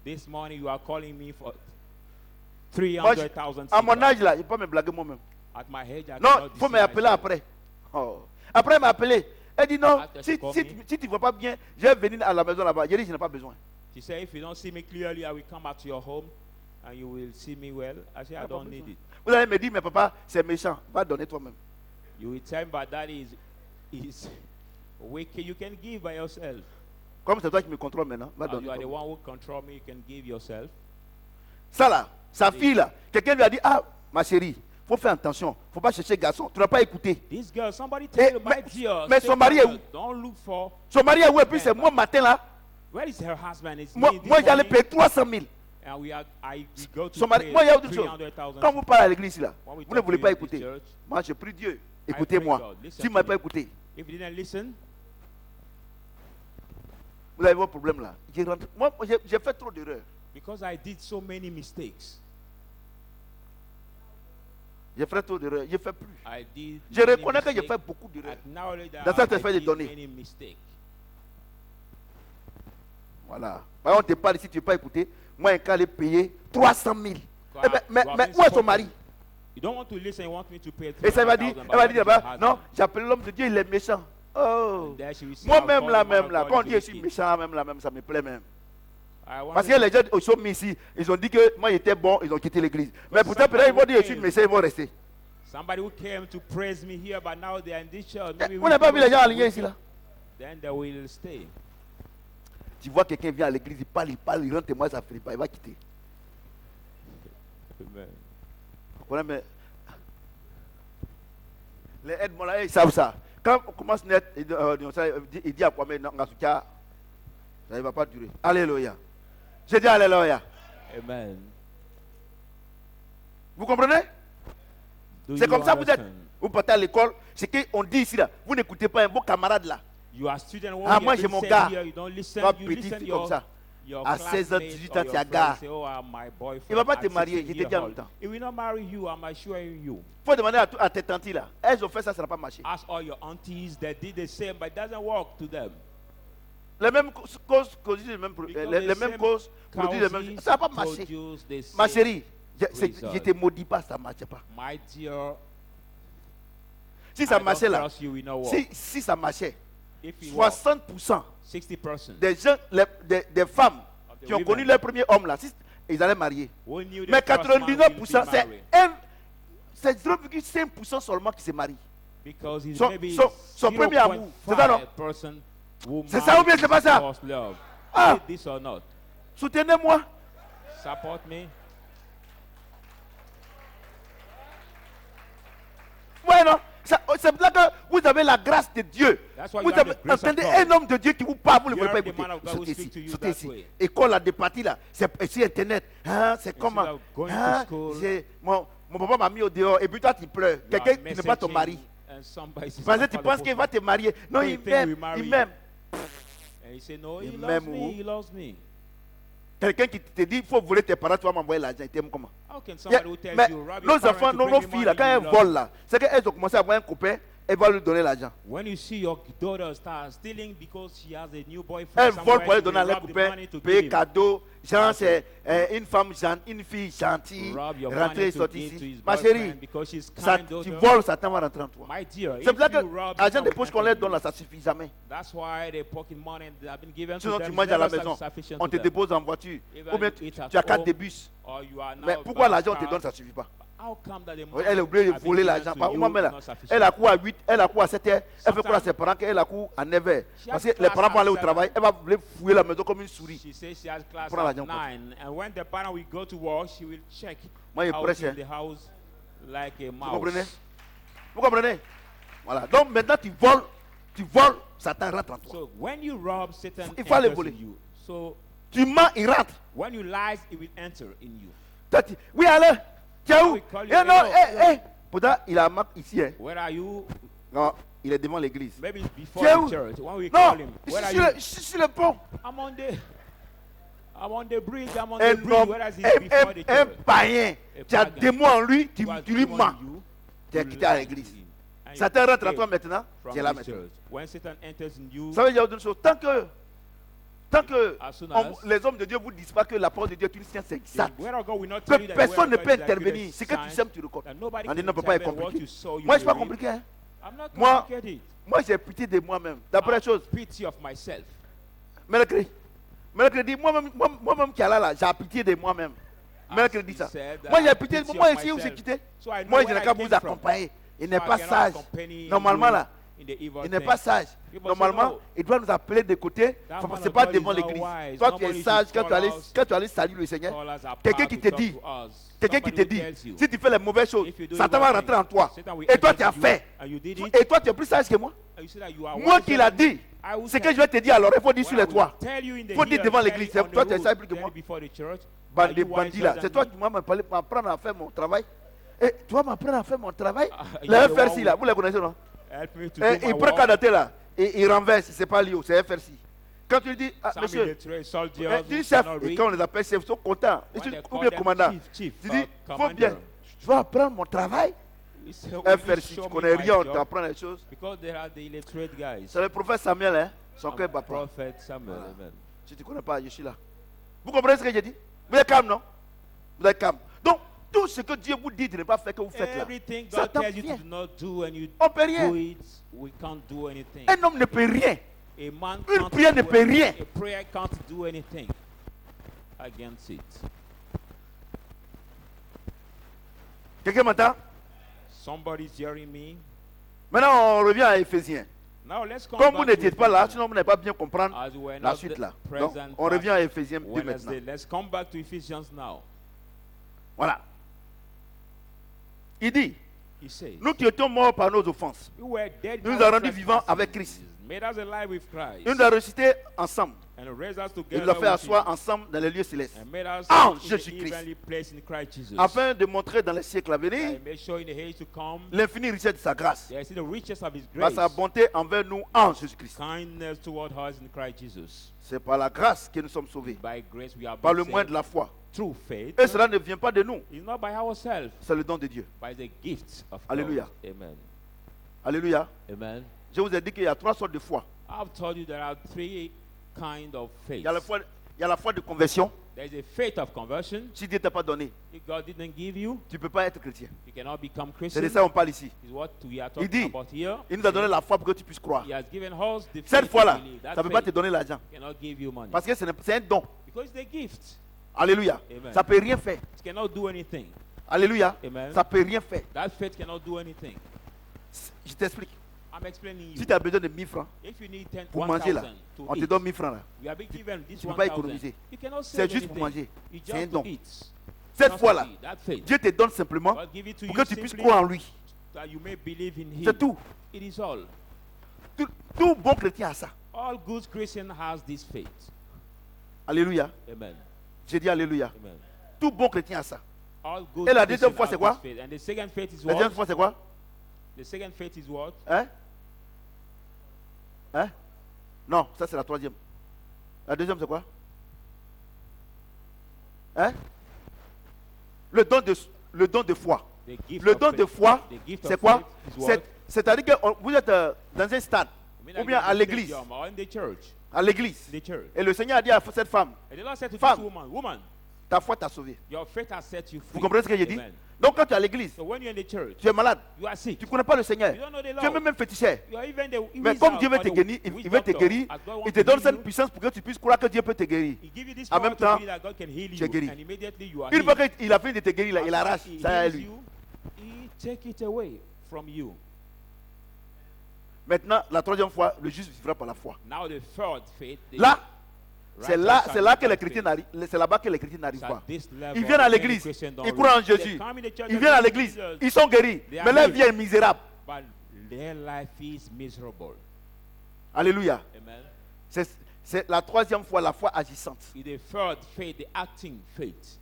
this morning you are calling me for Moi, 300,000 à mon cedars. âge là, il ne peut pas me blaguer moi-même. At my age, I Non, cannot il faut deceive m'appeler myself. après. Oh. Après, elle m'a appelé. Elle dit non, After si she called me. tu ne vois pas bien, je vais venir à la maison là-bas. J'ai dit, je n'ai pas besoin. She said, if you don't see me clearly, I will come back to your home and you will see me well. I said, I don't need it. Vous allez me dire, mais papa, c'est méchant. Va donner toi-même. You will tell me, but that is wicked. You can give by yourself. Comme c'est toi qui me contrôle maintenant, va As donner you are the toi-même. one who control me, you can give yourself. Ça là, sa fille là, quelqu'un lui a dit, ah, ma chérie, il faut faire attention. Il ne faut pas chercher garçon. Tu n'as pas écouté. This girl, somebody tell you, my dear, mais stay son mari est quiet. où? Don't look for. Son mari est où? Et puis c'est moi matin là. Where is her husband? It's Moi, me this moi j'allais morning, payer 300 000. and we go to Son mari, pay moi, il y a autre chose. 300,000. Quand vous parlez à l'église là, When we vous ne talk voulez to pas you in this écouter. church, Moi, je prie Dieu. pray Écoutez-moi. God. Listen Si vous ne to m'avez me. pas écouté, If you didn't listen, vous avez vos problèmes là. Moi, j'ai fait trop d'erreurs. because I did so many mistakes, J'ai fait trop d'erreurs. Je ne fais plus. I did. Je many reconnais que j'ai mistakes. fait beaucoup d'erreurs. Acknowledge that Dans cette I affaire de did donner. many mistakes. Voilà. Par on te parle, si tu ne veux pas écouter, moi, un cas, allait payer 300 000. Eh ben, mais où est son mari? You don't want to listen, you want me to pay Et ça va dire, 300,000, elle va dire but what is là-bas, your non, husband? j'appelle l'homme de Dieu, il est méchant. Oh. And there she will say, Moi-même I'll là, call the man même of là, God quand on to dit je the suis king. méchant, même là, même ça me plaît même. I wanted Parce que les gens ils sont mis ici, ils ont dit que moi j'étais bon, ils ont quitté l'église. Mais pourtant, peut-être ils vont dire je suis méchant, ils vont rester. somebody who came to praise me here, but now they are in this church. Maybe Vous n'avez pas vu les gens alignés ici là? Then they will stay. Tu vois quelqu'un vient à l'église, il parle, il rentre témoin, ça ne fait pas, il va quitter. Amen. Vous comprenez, mais les aides-moi là, ils savent ça. Quand on commence net, il dit à quoi, mais non, ça ne va pas durer. Alléluia. Je dis alléluia. Amen. Vous comprenez? Do C'est you comme ça, vous êtes. understand? Vous partez à l'école, c'est qu'on dit ici là, vous n'écoutez pas un beau camarade là. You are student. Ah, moi, j'ai mon gars. You don't listen. Toi, You petite listen fille your, comme ça. your À 16 ans, classmates 18 or ans, your tu as friends gars. say, oh, my boyfriend. Il ne va pas at te marier, 16 je te years dis en old. même temps. He will not marry you. I'm assuring you. Il faut demander à tes tantes là. Elles ont fait ça, ça n'a pas marché. Ask all your aunties. They did the same, but it doesn't work to them. Les mêmes causes produisent les mêmes Because les the mêmes same causes produisent les mêmes. causes Ça n'a pas marché. produce the Ma same chérie, je result. ne te maudis pas, ça ne marchait pas. My dear, Si ça I don't marchait là, trust you will not work. si ça marchait, If you work, 60% 60% des gens, des femmes of the qui ont connu women leur premier homme là, ils allaient marier. who knew the Mais first man will 99%, be c'est married. c'est 0,5% seulement qui se marient. Because he's son- maybe son premier amour, c'est ça, non? 0.5% who C'est ça ou bien married c'est pas ça? his first love. Ah. Is it this or not? Soutenez-moi. Support me. Ouais, non? C'est là que vous avez la grâce de Dieu. That's why Vous you have avez, the grace of entendez God. un homme de Dieu qui vous parle, vous ne You voulez pas have the écouter. man of God who Sautez speak ici, to you sautez that ici. way. École là, des parties là, c'est sur Internet. Hein, c'est comment? of going to Hein, school. mon papa m'a mis au dehors et puis toi tu pleures. You are Quelqu'un qui n'est pas ton messaging mari. and somebody says, Parce que "I'm tu not penses qu'il va te marier. Non, You il think m'aime. we marry Il you. m'aime. And he said, no, he Il loves m'aime me, où? he loves me. Quelqu'un qui te dit il faut voler tes parents, tu vas m'envoyer l'argent. Il t'aime comment? How can Yeah, somebody who tells mais you, rob your nos parents enfants, to nos bring you filles, là, money, quand you elles love volent là, c'est qu'elles ont commencé à avoir un copain, elles vont lui donner l'argent. When you see your daughter start stealing because she has a new boyfriend, Elles somewhere, volent pour aller you donner à will leur rob the copain, money to payer give him. cadeau. Genre, c'est une femme, une fille gentille, Rob your rentrer et money to sortir give to ici. his Ma boyfriend chérie, because she's ça, kind tu daughter. voles, Satan va rentrer en toi. My dear, C'est if pour ça you rob que l'argent de someone poche qu'on leur from donne là, you, ça suffit jamais. that's why the pocket money that have been given Sinon, to tu them manges is à la never maison, sufficient on to te them. dépose en voiture, Even ou bien you eat at tu as 4 home, de bus. or you are now Mais a pourquoi bus l'argent on te car. donne, ça ne suffit pas? How come that the Oui, money elle est obligée de I've voler been l'argent. given Par to exemple, you là, is not sufficient? elle a cours à 8, elle a cours à 7 heures, elle fait croire à Sometimes- ses parents qu'elle a cours à 9 heures. She Parce has que les class parents vont aller au at travail, 7. elle va vouloir fouiller la maison comme une souris. She says she has class Prends at l'argent, quoi. 9, and when the parent will go to work, she will check Moi, je out prêche, in hein. the house like a Vous comprenez? mouse. Vous comprenez? Voilà. Donc maintenant tu voles, Satan rentre en toi. So when you rob, Satan Il faut aller enters voler. in you. So Tu mens, il rentre. when you lie, it will enter in you. Toi, oui, allez, tu es où? We call Eh you, non, hello. eh. Pourtant, il a marqué ici. Hein. Where are you? Non, il est devant l'église. Maybe Tu before es the où? church. When we Non, call him, je where are suis you? sur je suis sur le pont. I'm on the bridge. I'm on Un the bridge. homme, Where is he before the un church? païen. A Tu as pagan. démon en lui, tu Who has lui demon mens. in you, Tu es you quitté à lie l'église. to him. And you Satan rentre en escape toi maintenant, from tu es là this maintenant. church. When Satan enters in you, Ça veut dire une chose. Tant que as soon on- as les hommes de Dieu ne vous disent pas que la parole de Dieu est une science the exacte, word of God will not que tell you that the word personne of ne God peut is accurate intervenir. Ce que tu science, sèmes, tu récoltes. that nobody On dit can non, papa est intervene. What compliqué. you sow, you Moi, je ne suis will pas reap. compliqué. Hein. I'm not Moi, complicated it. Moi, j'ai pitié de moi-même. D'après I la chose, have pity of myself. Mercredi, moi-même qui est là, j'ai pitié de moi-même. Mercredi, he ça. said, Moi, I j'ai have pitié. pity Moi, of ici où j'ai myself. quitté. So I know Moi, je where n'ai I qu'à came vous from. accompagner. Il So n'est I pas cannot sage. accompany Normalement, you là, in the evil il n'est thing. pas sage. People say, Normalement, no, il doit nous appeler de côté. that Ce man n'est of pas God devant is not l'église. wise. Toi, tu Nobody es sage should call us. quand tu allais saluer le Seigneur. Call us apart Quelqu'un qui to te talk dit, to us. quelqu'un qui te Somebody dit, who tells you. si tu fais les mauvaises choses, If you do Satan evil va rentrer en things, toi. Satan will Et toi, enter tu as you, fait. and you did it. Et toi, tu es plus sage que moi. And you say that you are Moi wiser qui l'a than dit, me. I will ce que tell je vais te dire alors, il faut dire what sur I les will toits. tell you in the Faut dire ear, devant tell l'église. it on the Toi, tu es road, sage plus que tell moi. it before the church. Bande Are de you bandits wiser là. than C'est toi me? qui m'apprendre à faire mon travail. Et tu vas m'apprendre à faire mon travail. you Le are the FRC one là, vous les connaissez non? Help me to Et do my il prend work. Kadaté là. Et il renverse. C'est pas Lio, c'est FRC. Quand tu lui dis, ah, Some monsieur, military soldiers dis who chef, cannot et read, quand on les appelle chefs, ils sont contents. Ils when sont they ou call bien them commandant. chief, Tu dis, faut commander. bien, je vais apprendre mon travail. He said, "Will you FRC, show tu me connais my rien, on job?" t'apprend les choses. Because they are the illiterate guys. C'est le prophète Samuel, hein. Son I'm cœur bat pas. Prophet Samuel, Voilà. amen. Si tu ne connais pas, je suis là. Vous comprenez ce que j'ai dit? Vous êtes calme, non? Vous êtes calme. Donc, tout ce que Dieu vous dit de ne pas faire, que vous faites là. Everything Ça God tells you vient. to not do and you On ne peut rien. do it, we can't do anything. Un homme ne peut rien. A man Une can't prière ne do peut anything. rien. A prayer can't do anything against it. Quelqu'un m'entend? Somebody's hearing me. Maintenant, on revient à Éphésiens. Now let's come Comme back vous n'étiez to pas là, Ephesians. sinon vous n'allez pas bien comprendre As we were la not suite the là. Donc, present on revient à Éphésiens 2 Wednesday. maintenant. Let's come back to Ephesians now. Voilà. Il dit, He says, nous qui étions morts par nos offenses, we were dead nous by nous a our rendus vivants trespasses, avec Christ. made us alive with Christ, Il nous a ressuscités ensemble. and raised us Il together nous a fait with asseoir him, ensemble dans les lieux célestes. and made us en sit in the Jésus-Christ. heavenly place in Christ Jesus. Afin de montrer dans les siècles à venir And make sure in the age to come, l'infinie richesse de sa grâce. there is the riches of His Par grace, sa bonté envers nous en Jésus-Christ. kindness toward us in Christ Jesus. C'est par la grâce que nous sommes sauvés. By grace we are Par le saved moyen de la foi. through faith. Et cela ne vient pas de nous. It's not by ourselves, C'est le don de Dieu. by the gift of Alléluia. God. Amen. Alléluia. Amen. Je vous ai dit qu'il y a 3 sortes de foi. I've told you there are three kinds of faith. Il y a la foi de conversion. There is a faith of conversion. Si Dieu ne t'a pas donné, If God didn't give you, tu ne peux pas être chrétien. you cannot become C'est Christian. de ça qu'on parle ici. Is what we are Il talking dit, about here. il nous a donné la foi pour que tu puisses croire. He has given us the faith Cette to foi-là, believe. That ça ne peut pas te faith donner l'argent. cannot give you money. Parce que c'est un don. Because it's a gift. Alléluia. Amen. Ça ne peut rien faire. It cannot do anything. Alléluia. Amen. Ça ne peut rien faire. That faith cannot do anything. Je t'explique. I'm explaining you. Si tu as besoin de 1000 francs If you need 10, pour manger là, 1,000 to on te eat, donne 1000 francs là. you have been given this tu peux pas 1,000. économiser. You cannot C'est save juste pour anything. manger. It's C'est un just don. to eat. Cette Just foi-là, to eat. That faith. Dieu te donne simplement God give it to pour you que tu puisses simply croire en lui. that you may believe in Him. C'est tout. It is all. Tout bon chrétien a ça. All good Christian has this faith. Alléluia. Amen. J'ai dit Alléluia. Amen. Tout bon chrétien a ça. All good Et la deuxième Christian fois, have c'est quoi? this faith. And the second faith is La deuxième what? fois, c'est quoi? The second faith is what? Hein? Hein? Non, ça c'est la troisième. La deuxième, c'est quoi? Hein? Le don de foi. The gift Le of don faith. de foi, The gift c'est of quoi? faith is what? C'est-à-dire que vous êtes dans un stade, I mean, ou like bien in à the l'église. stadium or in the church. À l'église. The church. Et le Seigneur a dit à cette femme, And the Lord said to Femme. this woman, woman, ta foi t'a sauvé. your faith has set you free. Vous comprenez ce que j'ai dit? Amen. Donc quand tu es à l'église, So when you're in the church, tu es malade, you are sick. tu ne connais pas le Seigneur, You don't know the tu es Lord. même féticheur. You are even the Mais comme Dieu veut te guérir, il veut te guérir, il te donne cette puissance pour que tu puisses croire que Dieu peut te guérir. He give you this En power même to temps, believe that God can heal tu es you, guéri. and immediately you are Une fois healed. qu'il a fini de te guérir, là, il After arrache. he Ça y est, heals lui. you, He take it away from you. Maintenant, la troisième fois, le juste vivra par la foi. Now the third faith. Là, c'est là que les chrétiens n'arrivent, c'est là-bas que les chrétiens n'arrivent pas. Ils viennent à l'église, ils croient en Jésus. Ils viennent à l'église, ils sont guéris, mais leur vie est misérable. But their life is miserable. Alléluia. Amen. C'est la troisième fois, la foi agissante. The third faith, the acting faith.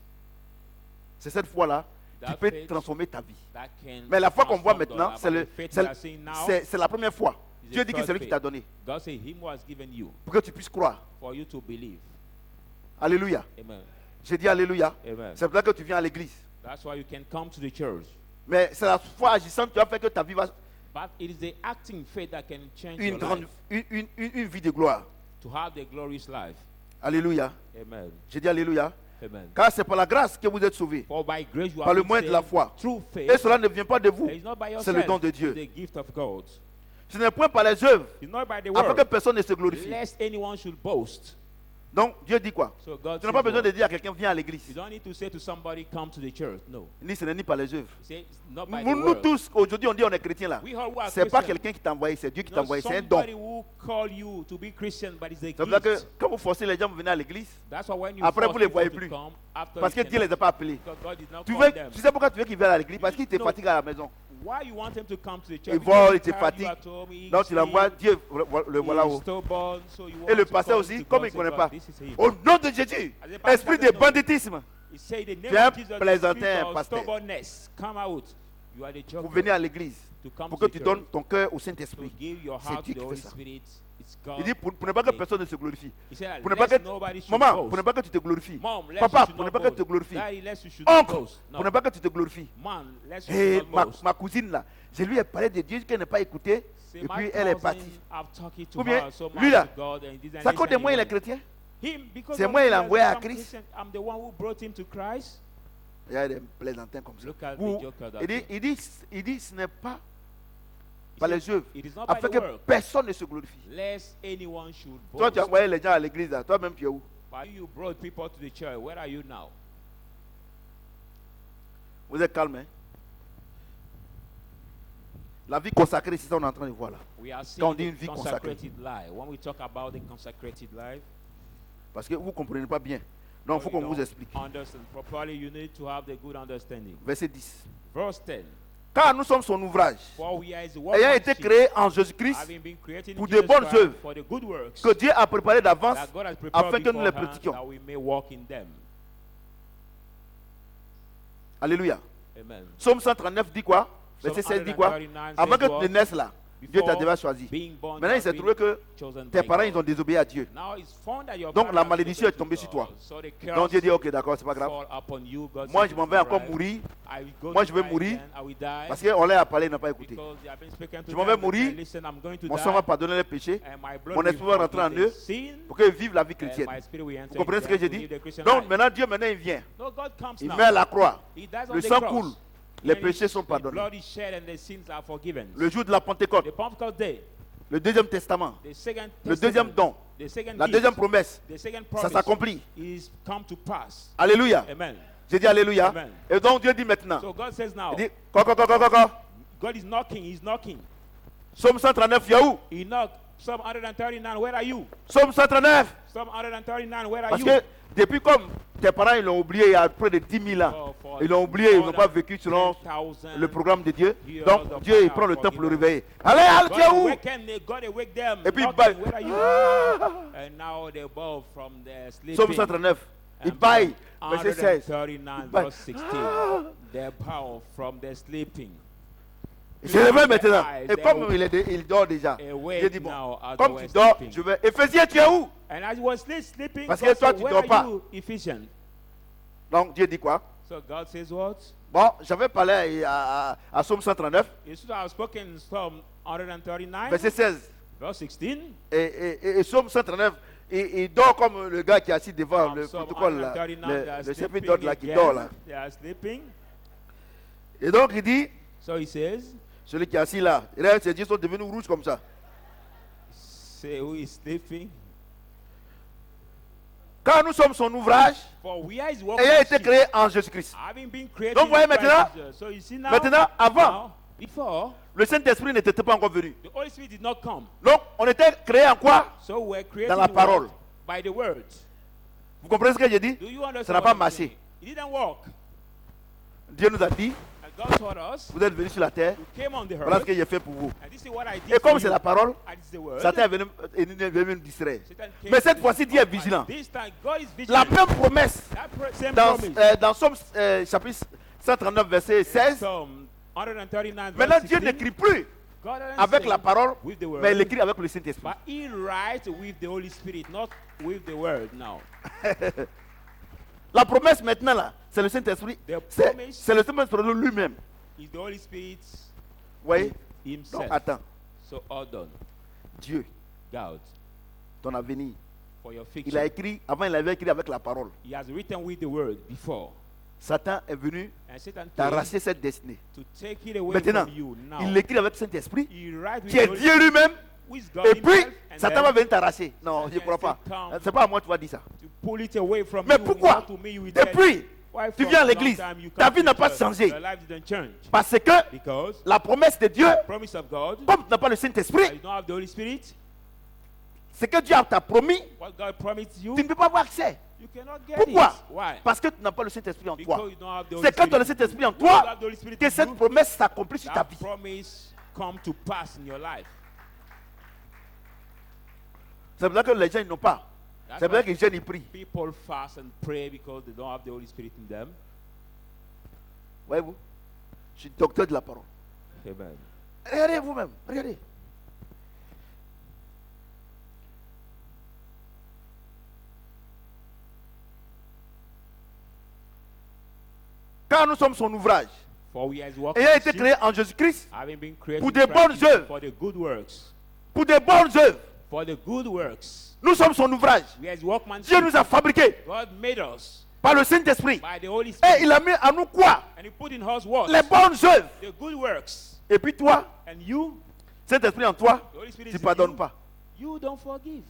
C'est cette foi-là qui That peut faith transformer ta vie. that can Mais la foi qu'on voit transform maintenant, the- c'est but the faith we are seeing now c'est la première fois. is Dieu the dit que c'est third lui qui t'a faith. donné God said him was given you pour que tu puisses croire. for you to believe. Alléluia. Amen. J'ai dit Alléluia. Amen. C'est pour ça que tu viens à l'église. That's why you can come to the church. Mais c'est la foi agissante qui va faire que ta vie va But it is the acting faith that can change une your grande, life une vie de gloire. to have the glorious life. Alléluia. Amen. J'ai dit Alléluia. Amen. Car c'est par la grâce que vous êtes sauvés. For by grace you Par are le moyen de la saved foi. through faith. Et cela ne vient pas de vous. It's not by C'est le yourself. don de Dieu. It's the gift of God. Ce n'est point par les œuvres, It's not by the afin que word. personne ne se glorifie. Lest anyone should boast. Donc Dieu dit quoi? So God Tu n'as pas says besoin what? de dire à quelqu'un viens à l'église. You don't need to say to somebody, come to the church. No. Ni ce n'est ni par les œuvres. You say, it's not by the Nous word. tous, aujourd'hui, on dit on est chrétien là. We all who are C'est pas Christian. quelqu'un qui t'a envoyé, c'est Dieu qui t'a Not envoyé, c'est un don. somebody who call you to be Christian, but it's a C'est pour ça que gift. quand vous forcez les gens à venir à l'église, That's why when you après, force vous les people voyez to plus. come, after parce que you Dieu ne les cannot, a pas appelés. because God did not Tu call veux, them. tu sais pourquoi tu veux qu'ils viennent à l'église? Parce qu'ils te No. fatiguent à la maison. Why you want him to come to the church? Ils Because volent, he ils te tired, fatiguent. you at home, he Donc tu l'envoies, sleep, Dieu le voilà he où. is stubborn, so you Et want le to pasteur call aussi, to comme God, il ne say, connaît God, pas. this is him. Au nom de Jésus, As a pastor esprit de doesn't know. banditisme, He say the Tu name es un of Jesus, the plaisantin, spirit of pasteur. stubbornness, come out. You are the vous joker. venez à l'église To come pour to que the tu church. donnes ton cœur au To Saint-Esprit. give your C'est heart Dieu to the qui Holy fait ça. Spirit. It's God. Il dit pour ne pas que personne ne se glorifie. He said, Pour ne pas lest que, nobody should maman, boast. pour ne pas que tu te glorifies. Mom, lest Papa, you should pour ne not pas que tu te boast. glorifies. Daddy, lest you should Oncle, boast. No. pour ne pas que tu te glorifies. Man, lest you Et should not boast. ma cousine là, je lui ai parlé de Dieu qu'elle n'a pas écouté. Say, Et my puis elle est cousin, partie. I've talked to Ou bien, her so much lui là, to God, and he didn't C'est à cause de listen moi il est anymore. chrétien. Him, because C'est of moi, me, il a he envoyé has à become Christ. Christian. I'm the one who brought him to Christ. Il y a des plaisantins comme ça. Look at Vous- the joker that il dit, way. il dit, ce n'est pas He par said, les œuvres, it is not by afin the que work, personne ne se glorifie. lest anyone should Toi, tu as boast. envoyé les gens à l'église là. Toi-même, tu es où? But you brought people to the church. Where are you now? Vous êtes calme, hein? La vie consacrée, c'est ça qu'on est en train de voir là. We are Quand on seeing dit the une vie consacrée. consecrated life. When we talk about the consecrated life, Parce que vous ne comprenez pas bien. Donc, il faut you qu'on vous don't explique. understand properly, you need to have the good understanding. Verset 10. Verse 10. Car nous sommes son ouvrage, For we are his ayant été workmanship, créés en Jésus-Christ, having been created in pour de Jesus bonnes Christ œuvres for the good works que Dieu a préparées d'avance that God has prepared afin que nous les beforehand, pratiquions. that we may walk in them. Alléluia. Amen. Psaume 139 dit quoi? Verset 16 dit quoi? 139 Avant que says tu ne naisses là, Dieu t'a Before déjà choisi. being born, Maintenant, you il s'est have trouvé que been chosen tes by parents, God. ils ont désobéi à Dieu. Now it's found that your Donc, parents la have malédiction est disobeyed tombée to sur toi. God. So the Donc, Dieu dit, curse ok, d'accord, c'est pas grave. fall upon you. God Moi, said, je m'en "It's vais encore alright. mourir. I will go Moi, to je vais die mourir again. I will die parce qu'on leur a parlé, il n'a pas écouté. because they have been speaking to Je m'en them. vais mourir. And listen, I'm going to Mon die, sang va pardonner les péchés and my blood mon will esprit va rentrer en forgive eux the sin, pour qu'ils vivent la vie and chrétienne. my spirit will enter Vous comprenez in ce que them j'ai to dit? live the Christian Donc, life." maintenant, Dieu, maintenant, il vient. No, God comes Il now. meurt à la croix. He dies on Le the sang cross. coule. Les And péchés sont the pardonnés. blood is shed and the sins are forgiven. Le jour de la Pentecôte, The Pentecost day, le deuxième testament, the second le testament, deuxième don, the second la gift, deuxième promesse, the second ça promise s'accomplit. is come to pass. Alléluia. Amen. J'ai dit Alléluia. Amen. Et donc, Dieu dit maintenant, So God says now, il dit, quoi. God is knocking, he's knocking. Psaume 139, il y a où? He knocked. Psalm 139, where are you? Psaume 139. Psalm 139, where are Parce you? que depuis comme tes parents ils l'ont oublié il y a près de 10 000 ans, Oh, for ils l'ont oublié, ils more n'ont pas than vécu selon 10,000 le programme de Dieu. years Donc of Dieu il fire prend le temps pour le forgiven. réveiller. Allez, tu es God où? awakened, God awake them. Et puis, knocking, bye. where are you? And now they bow from their sleeping. Psaume 139, il And baille, verset 16. 139, Bye. verse 16. They bow from their sleeping. Il se réveille maintenant. Eyes, Et they comme will il dort déjà, awake Dieu dit bon, now as comme they tu were dors, sleeping. je vais. Éphésiens, tu es où? And as he was sleeping, Parce que God toi, said, tu where dors pas. are you, Ephesians? Donc Dieu dit quoi? So God says what? Bon, j'avais parlé à Psaume 139, You should have spoken Psalm 139, verset 16. verse 16. Et Psaume 139, il dort comme le gars qui est assis devant le Psalm protocole là, 139, they are le sleeping sacerdoce là qui again. dort là. They are sleeping. Et donc il dit, So he says, celui qui est assis là, et là ses yeux sont devenus rouges comme ça. say who is sleeping? Car nous sommes son ouvrage, For we are his ayant été workmanship, créé en Jésus-Christ. having been created Donc, in voyez Christ maintenant, Jesus. So you see now, Maintenant, avant, now, before, le Saint-Esprit n'était pas encore venu. the Holy Spirit did not come. Donc, on était créé en quoi? So we're created Dans la parole. by the word. Vous comprenez ce que j'ai dit? Do you understand? Ça n'a pas what I'm saying? marché. It didn't work. Dieu nous a dit, And God told us, vous êtes venus sur la terre, you came on the voilà ce earth, que j'ai fait pour vous. and this is what I did Et for comme c'est you. la parole, And it's the word. Satan est venu nous distraire. Satan came Mais to cette this fois-ci, Dieu est world, and vigilant. This time, God is La vigilant. même promesse Same dans, promise. dans Somme chapitre 139, verset 16. Psalm 139, Maintenant, verse Dieu 16. n'écrit plus God doesn't avec say la parole, with the word, mais il écrit avec le Saint-Esprit. but he writes with the Holy Spirit, not with the word now. La promesse maintenant, là, c'est le Saint-Esprit. The C'est promise c'est le Saint-Esprit lui-même. is the Holy Spirit Vous voyez? Donc, himself. attends. So all done. Dieu, God, ton avenir, for your il fiction. a écrit, avant il avait écrit avec la parole. He has written with the word before. Satan est venu And Satan came t'arracher cette destinée. to take it away Maintenant, from you. Now, il l'écrit avec le Saint-Esprit, he writes with qui est the Holy Dieu lui-même, with God et puis himself, and Satan then va venir t'arracher. Non, je ne Satan crois pas. still come. C'est pas à moi que tu vas dire ça. to pull it away from Mais you. pourquoi? Not to me, you will tell Depuis, why tu from viens à a long l'église, time you ta come vie to n'a pas church, changé. your life didn't change. Parce que Because la promesse de Dieu, promise of God, comme tu n'as pas le that Saint-Esprit, you don't have the Holy Spirit, ce que Dieu t'a promis, what God promised you, tu ne peux pas avoir accès. you cannot get Pourquoi? it. Why? Parce que tu n'as pas le Saint-Esprit en toi. Because you don't have the Holy C'est quand tu as le Spirit. Saint-Esprit en When you toi have the Holy Spirit que in cette you, promesse s'accomplit sur ta that vie. promise come to pass in your life. C'est pour ça que les gens ils n'ont pas. That's C'est pour ça why que les gens ils prient. people fast and pray because they don't have the Holy Spirit in them. Voyez-vous? Je suis docteur de la parole. Amen. Regardez vous-même. Regardez. Car nous sommes son ouvrage, For we as ayant été workmanship, créé en Jésus-Christ having been created pour in des Christ bonnes Jesus, œuvres. for the good works, pour des bonnes œuvres. for the good works. Nous sommes son ouvrage. We as workmanship, Dieu nous a fabriqués God made us par le Saint-Esprit. by the Holy Et Spirit, il a mis à nous quoi? and He put in us what? Les bonnes œuvres. The good works. Et puis toi, And you, Saint-Esprit en toi, the Holy Spirit tu is ne in pardonnes you, pas. you don't forgive.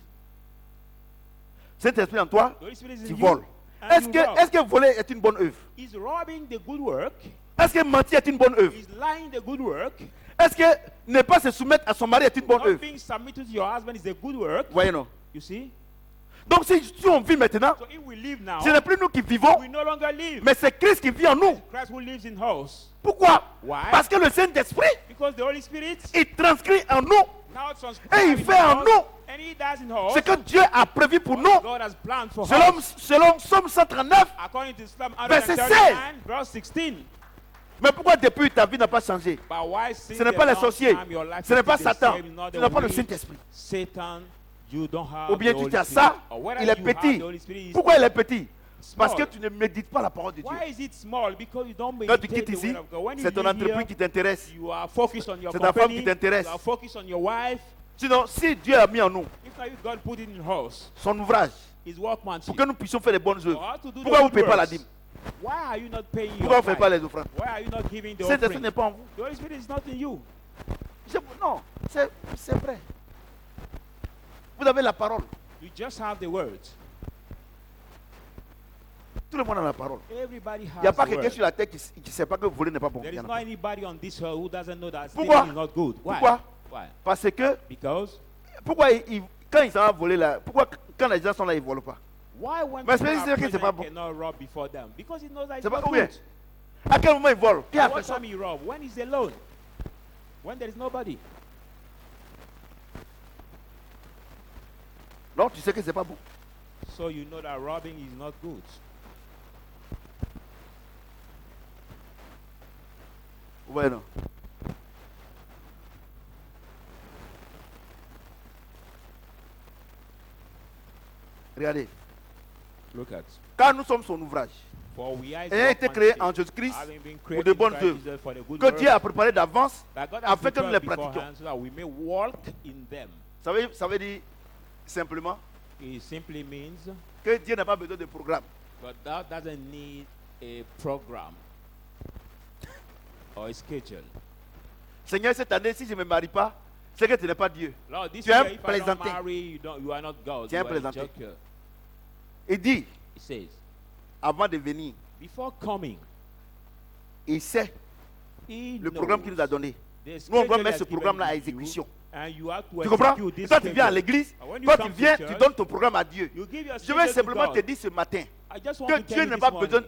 Saint-Esprit en toi, The Holy Spirit is tu in voles. you, and you rob. Est-ce que voler est une bonne œuvre? Is robbing the good work? Est-ce que mentir est une bonne œuvre? Is lying the good work? Est-ce que ne pas se soumettre à son mari est une bonne Not œuvre? being submitted to your husband is a good work. Voyez non. You see? Donc si on vit maintenant, So if we live now, ce n'est plus nous qui vivons, we no longer live. mais c'est Christ qui vit en nous. Christ who lives in us. Pourquoi? Why? Parce que le Saint-Esprit, Because the Holy Spirit il transcrit en nous now et transcribes il in fait en us, nous and He does in us ce que Dieu a prévu pour nous. God has planned for Selon, us. selon Somme 139, According to Psalm Verset 139, verse 16. mais pourquoi depuis ta vie n'a pas changé? But why since Ce n'est the pas les long sorciers, time your life ce n'est is pas the Satan, same, not tu the n'as pas le weak Saint-Esprit. Satan, you don't have Ou bien the tu Holy as Spirit. ça, Or whether il est you have petit. the Holy Spirit, is Pourquoi il est petit? small. Parce que tu ne médites pas la parole de Dieu. Why is it small? Because you don't Quand tu meditate quittes the ici, word of God. When you c'est ton live entreprise here, qui t'intéresse. you are focused on your C'est ta femme company, qui t'intéresse. you are focused on your wife. Sinon, si Dieu a mis en nous If not, if God put it in us, son ouvrage His workmanship. pour que nous puissions faire les bonnes For œuvres, us to do the pourquoi vous ne good payez pas la works, dîme? Why are you not paying Pourquoi your vous ne faites pas tithe? les offrandes? Why are you not giving the Saint-Esprit offering? n'est pas en vous. The Holy Spirit is not in you. Non, c'est vrai. Vous avez la parole. You just have the word. Tout le monde a la parole. Everybody Il n'y a has pas the quelqu'un word. sur la terre qui ne sait pas que voler n'est pas bon. There Il y is en a not pas. anybody on this earth who doesn't know that Pourquoi? stealing is not good. Why? Pourquoi? Why? Parce que Because quand ils s'en vont voler là, pourquoi quand les gens sont là, ils ne volent pas? why when Mais people c'est are que c'est pas present, bon. cannot rob before them? Because he knows that it's C'est pas not ou bien? good. À quel moment ils volent? Qui a At fait what ça? time he rob? When he's alone. When there is nobody. Non, tu sais que c'est pas bon. So you know that robbing is not good. Ouais, non. Regardez. Look at. Car nous sommes son ouvrage, For we are his ayant été créés workmanship, en Jésus-Christ having been pour created de in bonnes Christ œuvres, Jesus for the good que works Dieu a préparé d'avance that God has afin que nous les prepared pratiquions. beforehand so that we may walk in them. Ça veut dire simplement It simply means que Dieu n'a pas besoin de programme. God that doesn't need a program or a schedule. Seigneur, cette année, si je ne me marie pas, c'est que tu n'es pas Dieu. Lord, this Tu es year, un if I don't plaisantin. marry, you are not God. Tu es un You are a plaisantin. joker. Il dit, He says, avant de venir, before coming, il sait he le programme qu'il nous a knows donné. the Nous, on va schedule mettre he ce has given programme-là à you, exécution. and you have to Tu comprends? execute this Quand tu viens à schedule. l'église, And when you quand tu come to viens, tu church, donnes ton programme à Dieu. you give your Je vais schedule to simplement God. te dire ce matin I just want que to tell Dieu you n'a this pas morning, besoin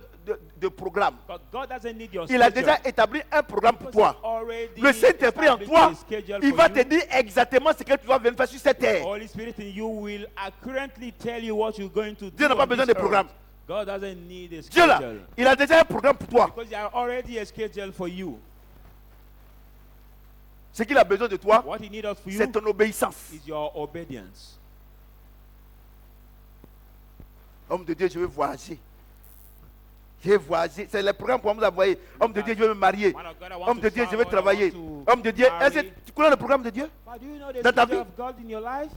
de programme. but God doesn't need your Il a schedule. déjà établi un programme pour Because toi. he already Le Saint-Esprit en established toi, his schedule il for va you. te dire exactement ce que tu vas venir faire sur cette terre. Holy Spirit in you will accurately tell you what you're going to do. Dieu n'a pas on besoin this de programme. earth. God doesn't need a Dieu là, schedule. il a déjà un programme pour toi. Because there already a schedule for you. Ce qu'il a besoin de toi, What he needs for you c'est ton obéissance. is your obedience. Homme de Dieu, je veux voyager. Je vais voyager. C'est le programme qu'on vous a envoyé. Homme de Dieu, je veux me marier. Man of God, I want Homme to de Dieu, je travel, veux I travailler. want to Homme de Dieu, est-ce que marry. tu connais le programme de Dieu? But do you know the Dans ta schedule vie? of God in your life?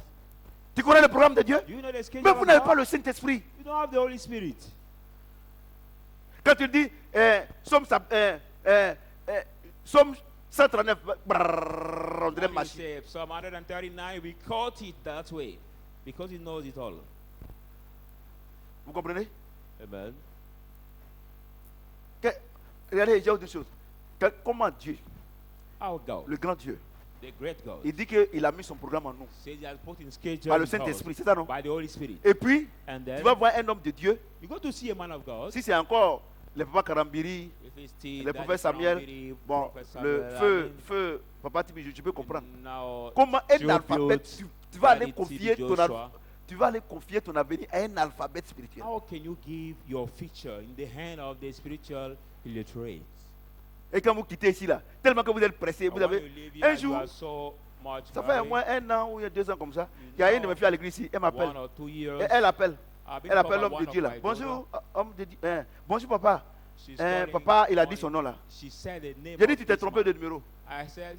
Tu connais le programme de Dieu? Do you know the schedule Mais of vous n'avez God? pas le Saint-Esprit. You don't have the Holy Spirit. Quand tu dis Somme 139, brrr, on dirait When you machine. say Psalm 139, we caught it that way because he knows it all. Vous comprenez? Amen. Regardez, j'ai autre chose. Comment Dieu, Our God, le grand Dieu, the great God, il dit qu'il a mis son programme en nous. says he has put in schedule Par le in us Saint-Esprit, c'est ça non? by the Holy Spirit. Et puis, And tu then vas voir un homme de Dieu. you go to see a man of God. Si c'est encore le papa Karambiri, If it's still le Daddy prophète Samuel, Karambiri, bon, Prophet le Samuel, feu, papa Tibi, tu peux comprendre. now Comment un Job alphabète, built tu vas aller Daddy confier TB ton Joshua. tu vas aller confier ton avenir à un alphabète spirituel. How can you give your future in the hand of the spiritual illiterate? Et quand vous quittez ici là, tellement que vous êtes pressé, vous And when avez you leave here, un you jour, are so much ça fait au worried. moins 1 an ou 2 ans comme ça. Il y a une de mes filles à l'église ici, elle m'appelle. 1 or 2 years. Et elle appelle. I've been Elle appelle from l'homme one de of Dieu là. my Bonjour, daughter. homme de Dieu. Bonjour papa. She's calling Papa, il a dit morning. son nom là. She said the name J'ai dit of tu t'es this trompé man. de numéro. I said,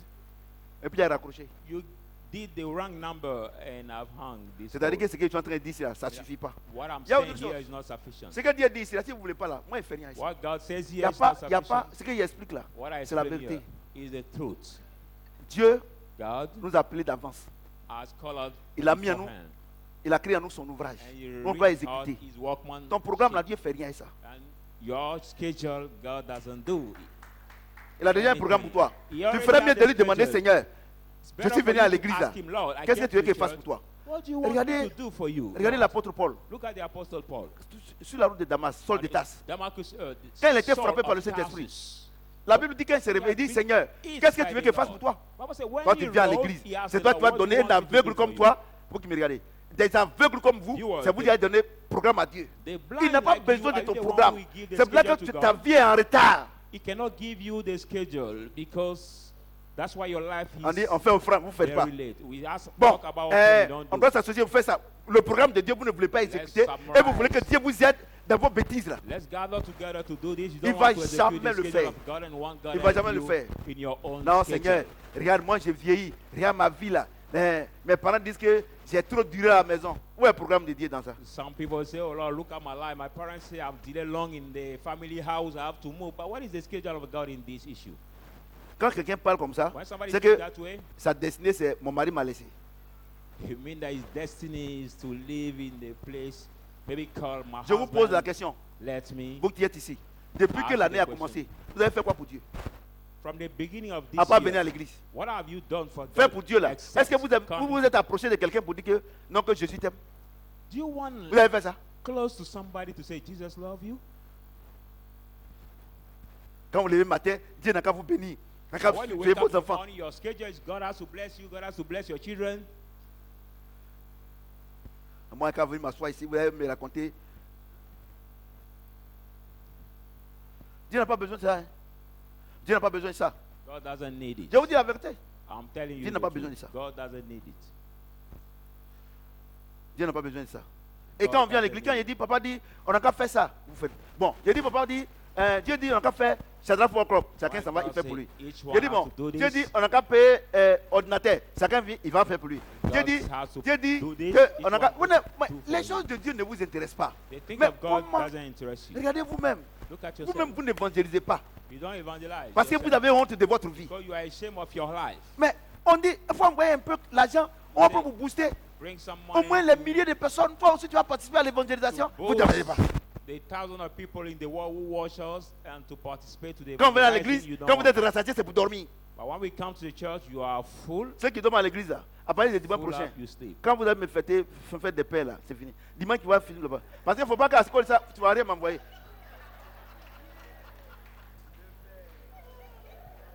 Et puis il a raccroché. you did the wrong number and I've hung this. C'est-à-dire que phone. ce que tu es en train de dire là, ça ne suffit pas. What I'm Il y a saying autre here chose. is not sufficient. Ce que Dieu dit ici là, si vous ne voulez pas là, moi il ne fait rien ici. What God says Il n'y here a is pas, not il y a pas, sufficient. ce qu'il explique là, What I c'est la explain vérité. here is the truth. Dieu God nous a appelés d'avance. has called Il a mis en nous, beforehand, il a créé en nous son ouvrage. and he On va reached out exécuter. his workman. Ton programme là, Dieu ne fait rien avec ça. And your schedule, God doesn't do. Il a déjà un programme pour toi. He Tu already ferais mieux has de lui the demander, schedule. Seigneur, It's je better suis for venu you à to l'église là. ask him, Lord, I Qu'est-ce que get tu veux to qu'il fasse church. pour toi? What do you want Regardez- me to do for you? Regardez Lord? l'apôtre Paul. Look at the apostle Paul. Sur la route de Damas, Saul de Tarse. Damascus, Quand il était Saul frappé par of le Saint-Esprit, Tarsus. La Bible dit qu'il s'est réveillé, il dit, Seigneur, qu'est-ce que tu veux qu'il fasse pour toi? Bible said, when Quand he tu viens à rose, l'église, he asked c'est the toi Lord, qui vas what do donner you un want me to aveugle do comme for toi pour qu'il me regarde. Des aveugles comme vous, You are c'est vous the- qui avez donné programme à Dieu. you? The Il blind n'a pas like besoin you, de are ton you the one programme. who give the C'est là que schedule to ta God? vie est en retard. He cannot give you the schedule because that's why your life On dit, is on fait offrande, vous ne faites pas. very late. We ask, Bon, talk about what we don't on do. doit s'associer, vous faites ça. Le programme de Dieu, vous ne voulez pas exécuter. Et vous voulez que Dieu vous aide dans vos bêtises là. Let's gather together to do this. You Il don't va want to execute jamais the le schedule faire. of God and want God Il va help jamais le you faire. in your own Non, schedule. Seigneur, regarde, moi j'ai vieilli. Regarde ma vie là. Mes parents disent que j'ai trop duré à la maison. Où est le programme de Dieu dans ça? Some people say, oh Lord, look at my life. My parents say I've delayed long in the family house. I have to move. But what is the schedule of God in this issue? Quand quelqu'un parle comme ça, When somebody c'est speaks que that way, sa destinée c'est mon mari m'a laissé. you mean that his destiny is to live in the place, maybe called my Je vous pose la husband. question. Let me. Vous qui êtes ici, depuis que Ask l'année the a question. commencé, vous avez fait quoi pour Dieu? From the beginning of this À part venir à year, l'église. what have you done for God? Faire pour Dieu là. except Est-ce que vous come- vous êtes approché de quelqu'un pour dire que non, que Jésus t'aime? Do you want Vous avez fait ça? close to somebody to say Jesus love you? Quand vous levez le matin, Dieu n'a qu'à vous bénir. N'a qu'à When you tuer wake up vos in the enfants. morning, your schedule is God has to bless you. God has to bless your children. Moi, quand vous venez m'asseoir ici, vous allez me raconter. Dieu n'a pas besoin de ça. Hein. Dieu n'a pas besoin de ça. God doesn't need it. Je vous dis la vérité. I'm telling you. Dieu n'a the pas truth. besoin de ça. God doesn't need it. Dieu n'a pas besoin de ça. Et quand on vient à l'église, quand il dit, papa dit, on n'a qu'à faire ça, vous faites. Bon, j'ai dit, papa dit, Dieu dit, on n'a qu'à faire Shadrach for crop. Chacun s'en va, il fait pour lui. J'ai dit, bon, Dieu dit, on n'a qu'à payer ordinateur. Chacun vient, il va faire pour lui. Dieu dit, que on n'a qu'à. Les choses de Dieu ne vous intéressent pas. The thing Mais of God comment- doesn't interest you. Regardez vous-même. Look at Vous-même, yourself. vous n'évangélisez pas. You don't evangelize. Parce que vous avez honte de votre vie. Because you are ashamed of your life. Mais on dit, il faut envoyer un peu l'argent, on peut vous booster. bring some Au money. moins les milliers de personnes, toi aussi tu vas participer à l'évangélisation. Vous ne travaillez pas. The thousands of people in the world who watch us and to participate to the Quand vous venez à evangelizing, l'église, you don't quand vous want. êtes rassasié, c'est pour dormir. But when we come to the church, you are full. Ceux qui dorment à l'église, là, à partir du dimanche Full prochain, up, you sleep. quand vous allez me fêter, fête des pères, là, c'est fini. Dimanche, tu vas finir là-bas. Parce qu'il ne faut pas qu'à ce que ça, tu vas rien m'envoyer.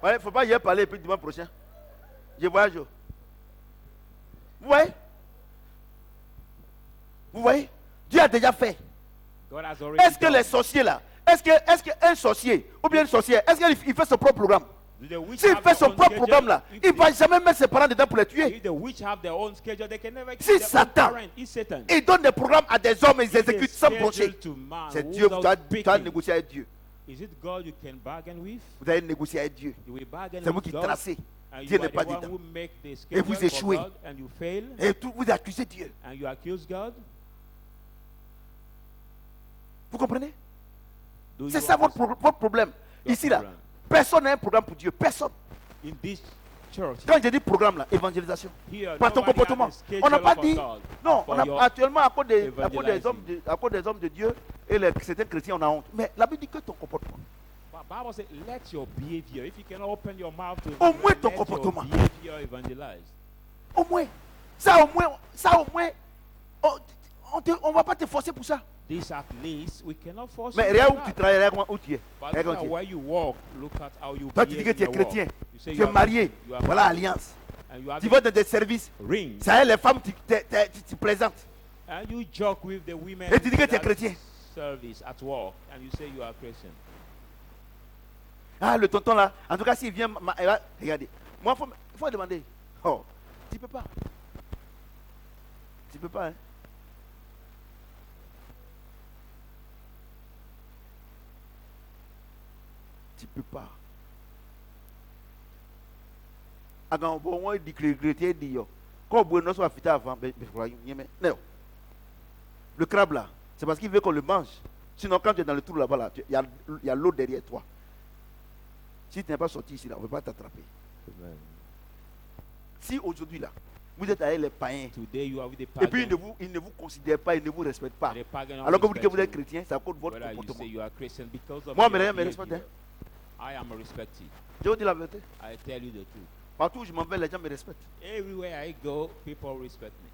Ouais, il ne faut pas y parler, et puis dimanche prochain. Je voyage. Vous voyez? Vous voyez? Dieu a déjà fait. God has already Est-ce que done. les sorciers là, est-ce qu'un sorcier ou bien une sorcière, est-ce qu'il fait son propre programme? Do the witch S'il have fait their son own propre schedule? programme là, If il ne the- va jamais mettre ses parents dedans pour les tuer. If the witch have their own schedule, they can never Si keep their own Satan- parent. It's Satan. Il donne des programmes à des hommes et ils It's a exécutent sans schedule broncher. to man C'est Dieu, tu without as speaking. négocié avec Dieu. Is it God you can bargain with? Vous avez négocié avec Dieu. You will bargain C'est vous with qui God, tracez. and Dieu you n'est are pas the one dedans. who make the Et schedule vous for échouez. God, and you fail, Et tout, vous accusez Dieu. and you accuse God. Vous comprenez? Do C'est you ça votre, understand? votre problème. Your Ici là, problem. personne n'a un programme pour Dieu. Personne. In this church, Quand je dis programme là, évangélisation. here, Pas ton nobody comportement. has a schedule On n'a pas for dit. God, Non, for on a, your actuellement à cause des evangelizing. hommes de Dieu et certains chrétiens on a honte. Mais la Bible dit que ton comportement. But Bible says, let your behavior, if you cannot open your mouth to Au moins ton let comportement. your behavior evangelize. Au moins. Ça au moins. On ne va pas te forcer pour ça. This at least, we cannot force Mais you regarde to où tu that. travailles, regarde où tu es. But Regarde où look tu at es. where you walk, look at how you Toi tu dis que behave tu es in your walk. chrétien. You say Tu you es are marié. you are Voilà married, alliance. and you have Tu a vas dans des services. ring, Ça y est, les femmes, tu plaisantes. and you joke with the women Et tu dis que tu es at chrétien. service at work, and you say you are Christian. Ah, le tonton là. En tout cas, s'il vient, regardez. Moi, il faut demander. Oh, tu peux pas. Tu peux pas, hein. Tu peux pas. Agam bon moi dit chrétien dit yo. Quand bon non soit fité avant le crabe là, c'est parce qu'il veut qu'on le mange. Sinon quand tu es dans le trou là-bas là, il y a l'eau derrière toi. Si tu n'es pas sorti ici là, on ne peut pas t'attraper. Si aujourd'hui là, vous êtes avec les païens Today you are with the et puis pagan. ils ne vous considèrent pas, ils ne vous respectent pas. and the pagan don't Alors que vous dites que vous respect êtes you. chrétien, c'est à cause de votre Whether you say comportement. you are Christian because of Moi, your mes me behavior. respectent. I am respected. Je vous dis la vérité. I tell you the truth. Partout où je m'en vais, les gens me respectent. Everywhere I go, people respect me.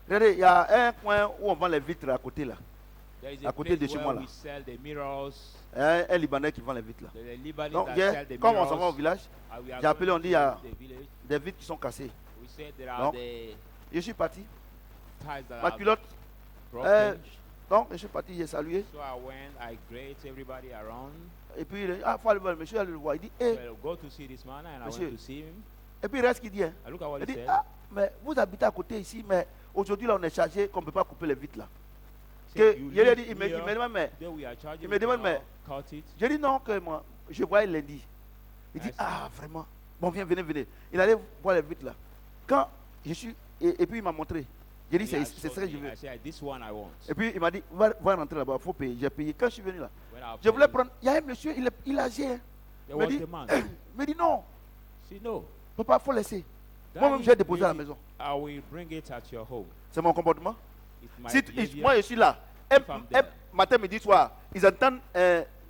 Regardez, il y a un coin où on vend les vitres à côté là. There is À a côté place de chez where moi, là. we sell the mirrors. Il y a un Libanais qui vend les vitres là. There are Libanese Donc, that hier, sell the comme on mirrors. s'en va au village, And we are j'ai appelé, going on dit, to il y a the village. des vitres qui sont cassées. We said there are Donc, the Je suis parti. ties that Ma are culotte. broken. Donc, je suis parti, j'ai salué. So I went, I greet everybody around. Et puis, il dit, ah, il faut aller voir le monsieur, aller le voir. Il dit, eh. Well, go to see this man, and I Monsieur. went to see him. Et puis, il reste ce qu'il dit. Hein. I look at what Il he dit, said. ah, mais vous habitez à côté ici, mais aujourd'hui, là, on est chargé qu'on ne peut pas couper les vitres là. He Que, said, you il me live dit, il here, me demande, mais. then we are charging il me you demande, cannot mais- cut it. Je dis non, que moi, je voyais lundi. Il dit, I see. ah, vraiment. Bon, viens, venez. Il allait voir les vitres là. Quand je suis. Et puis, il m'a montré. J'ai dit, He had c'est showed ça que je me. veux. I said, this one I want. Et puis, il m'a dit, va rentrer là-bas, il faut payer. J'ai payé. Quand je suis venu là, When I je voulais paid, prendre. Il y a un monsieur, il est âgé. Hein. there Il me was dit, the man. il me dit non, See, no. papa, il faut laisser. That Moi-même, is j'ai déposé à la really- maison. I will bring it at your home. C'est mon comportement. It's my Si behavior. moi, je suis là, un matin, midi, soir, ils entendent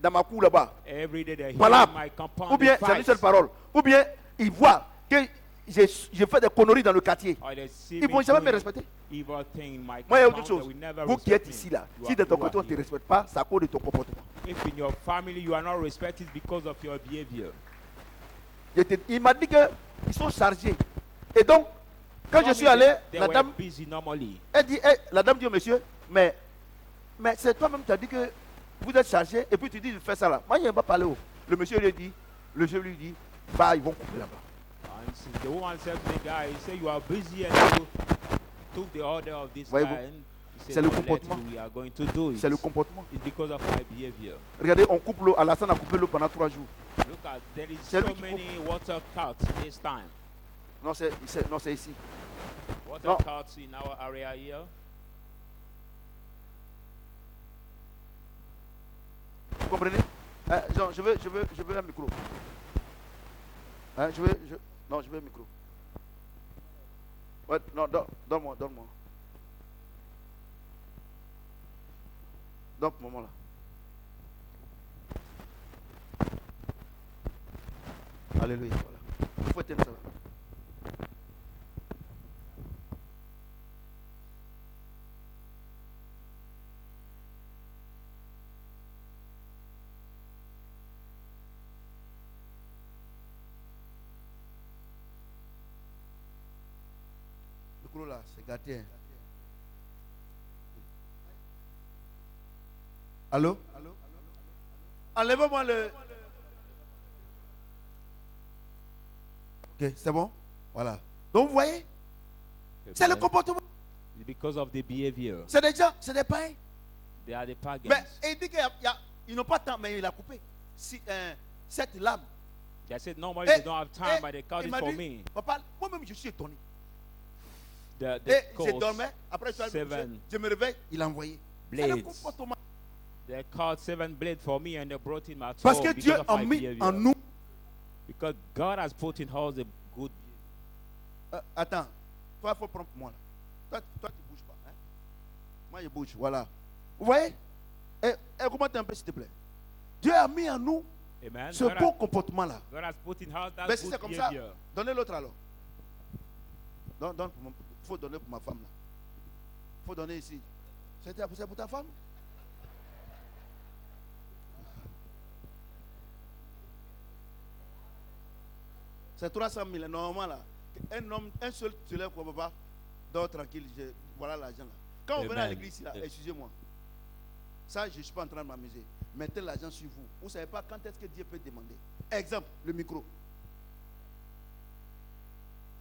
dans ma cour là-bas. Every day they hear Voilà. my compound. Ou bien, they c'est une fight. seule parole. Ou bien, ils voient que j'ai fait des conneries dans le quartier. Or they see Ils me ne vont jamais me doing respecter. evil thing in my Moi, il y a compound, autre they chose. will never Vous qui respect êtes me. ici là, You si are- de ton you are côté on ne te here. respecte pas, c'est à cause de ton comportement. If in your family you are not respected because of your behavior. Il m'a dit qu'ils sont chargés. Et donc, quand je Told suis me allé, they la were dame, busy normally. elle dit, la dame dit au monsieur, mais c'est toi-même qui as dit que vous êtes chargé et puis tu dis de faire ça là. Moi, je n'ai pas parlé. Le monsieur lui dit, le jeu lui dit, bah, ils vont couper là-bas. And since the woman said to the guy, he said, you are busy and you took the order of this guy. Voyez-vous, And he c'est said, le "No, let comportement. you, we are going to do it. C'est le comportement. It's because of my behavior. Regardez, on coupe l'eau. Alassane a coupé l'eau pendant 3 jours. Look at, there is C'est so lui qui many water cuts this time. Non, c'est ici. Water No. cuts in our area here. Vous comprenez? Jean, je veux un micro. Non, je veux un micro. Ouais, non, donne-moi. Donc, maman là. Alléluia. Voilà. Il faut éteindre ça. Le micro là, c'est gâté. Allô? Enlève-moi le. Ok, c'est bon? Voilà. Donc vous voyez, c'est le comportement. Because of the behavior. C'est des gens, c'est des païens. They are the pagans. Mais il dit qu'ils n'ont pas de temps, mais il a coupé. Cette lame. They said normally they don't have time, but they cut it for me. Papa, moi-même je suis étonné. The Je dormais, après je me réveille, il a envoyé. C'est le comportement. They caught 7 blades for me and they brought in my soul. Parce que Dieu a mis en nous. Because God has put in us the good. Attends, toi il faut prendre pour moi là. Toi tu bouges pas. Hein? Moi je bouge, voilà. Vous voyez? Augmente un peu s'il te plaît. Dieu a mis en nous Amen. ce bon comportement là. God has put in us that Mais si good c'est comme behavior. ça, donnez l'autre alors. Il faut donner pour ma femme là. Il faut donner ici. C'est pour ta femme? C'est 300 000. Normalement là, un seul se lève pour papa, dors tranquille, voilà l'argent là. Quand on venait à l'église là, excusez-moi, ça je ne suis pas en train de m'amuser. Mettez l'argent sur vous. Vous ne savez pas quand est-ce que Dieu peut demander. Exemple, le micro.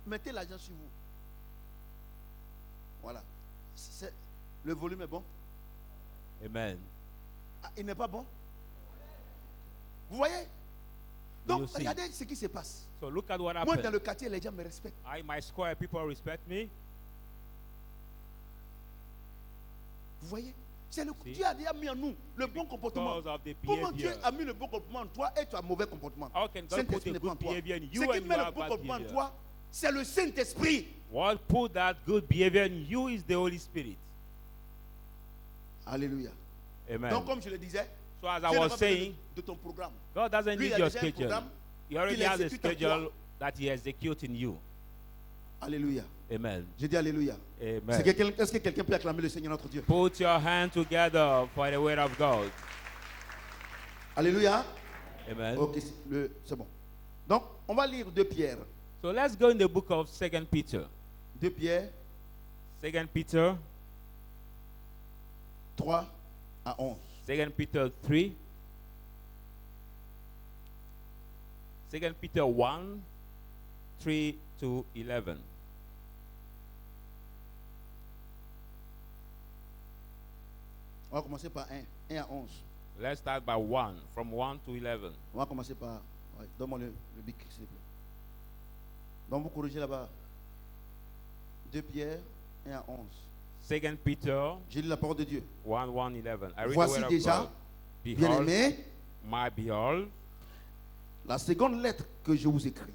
Mettez l'argent sur vous. Voilà. Le volume est bon? Amen. Ah, il n'est pas bon? Vous voyez? Donc, regardez ce qui se passe. So look at what Moi, happened. dans le quartier, les gens me respectent. My square, people respect me. Vous voyez? Dieu a déjà mis en nous le bon comportement. Comment Dieu a mis le bon comportement en toi et tu as mauvais comportement? Saint-Esprit n'est pas en toi. Ce qui met le bon comportement en toi, c'est le Saint-Esprit. What put that good behavior in you is the Holy Spirit. Alléluia. Amen. Donc, comme je le disais, so as I was saying, de ton programme. God doesn't need your schedule. He already has a schedule that He executes in you. Alléluia. Amen. Je dis Alléluia. Amen. Est-ce que quelqu'un peut acclamer le Seigneur notre Dieu? Put your hand together for the word of God. Alléluia. Amen. Ok, c'est bon. Donc, on va lire 2 Pierre. So let's go in the book of 2 Peter. 2 Pierre. 2 Peter. 3 à 11. 2 Peter 3. 2 Peter 1, 3 to 11. On va commencer par 1 à 11. Let's start by 1, from 1 to 11. On va commencer par... Ouais, donne-moi le bic, s'il te plaît. Donc vous corrigez là-bas. 2 Pierre 1 à 11. 2 Peter. J'ai lu la parole de Dieu. 1, 1, 11. I read Voici the word déjà, of God. bien Behold, aimé, behold, la seconde lettre que je vous écris.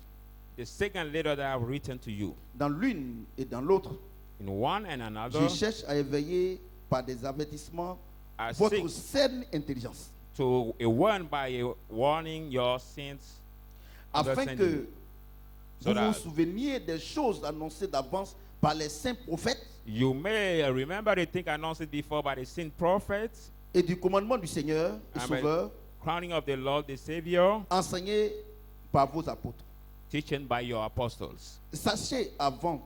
the second letter that I have written to you. Dans l'une et dans l'autre, In one and another, je cherche à éveiller par des avertissements I votre seek saine intelligence, to warn by warning your sins, afin understanding, que so vous that vous souveniez des choses annoncées d'avance par les saints prophètes you may remember the thing announced before by the saint prophets, et du commandement du Seigneur et Amen. Sauveur, crowning of the Lord, the Savior, enseigné par vos apôtres. teaching by your apostles. Sachez avant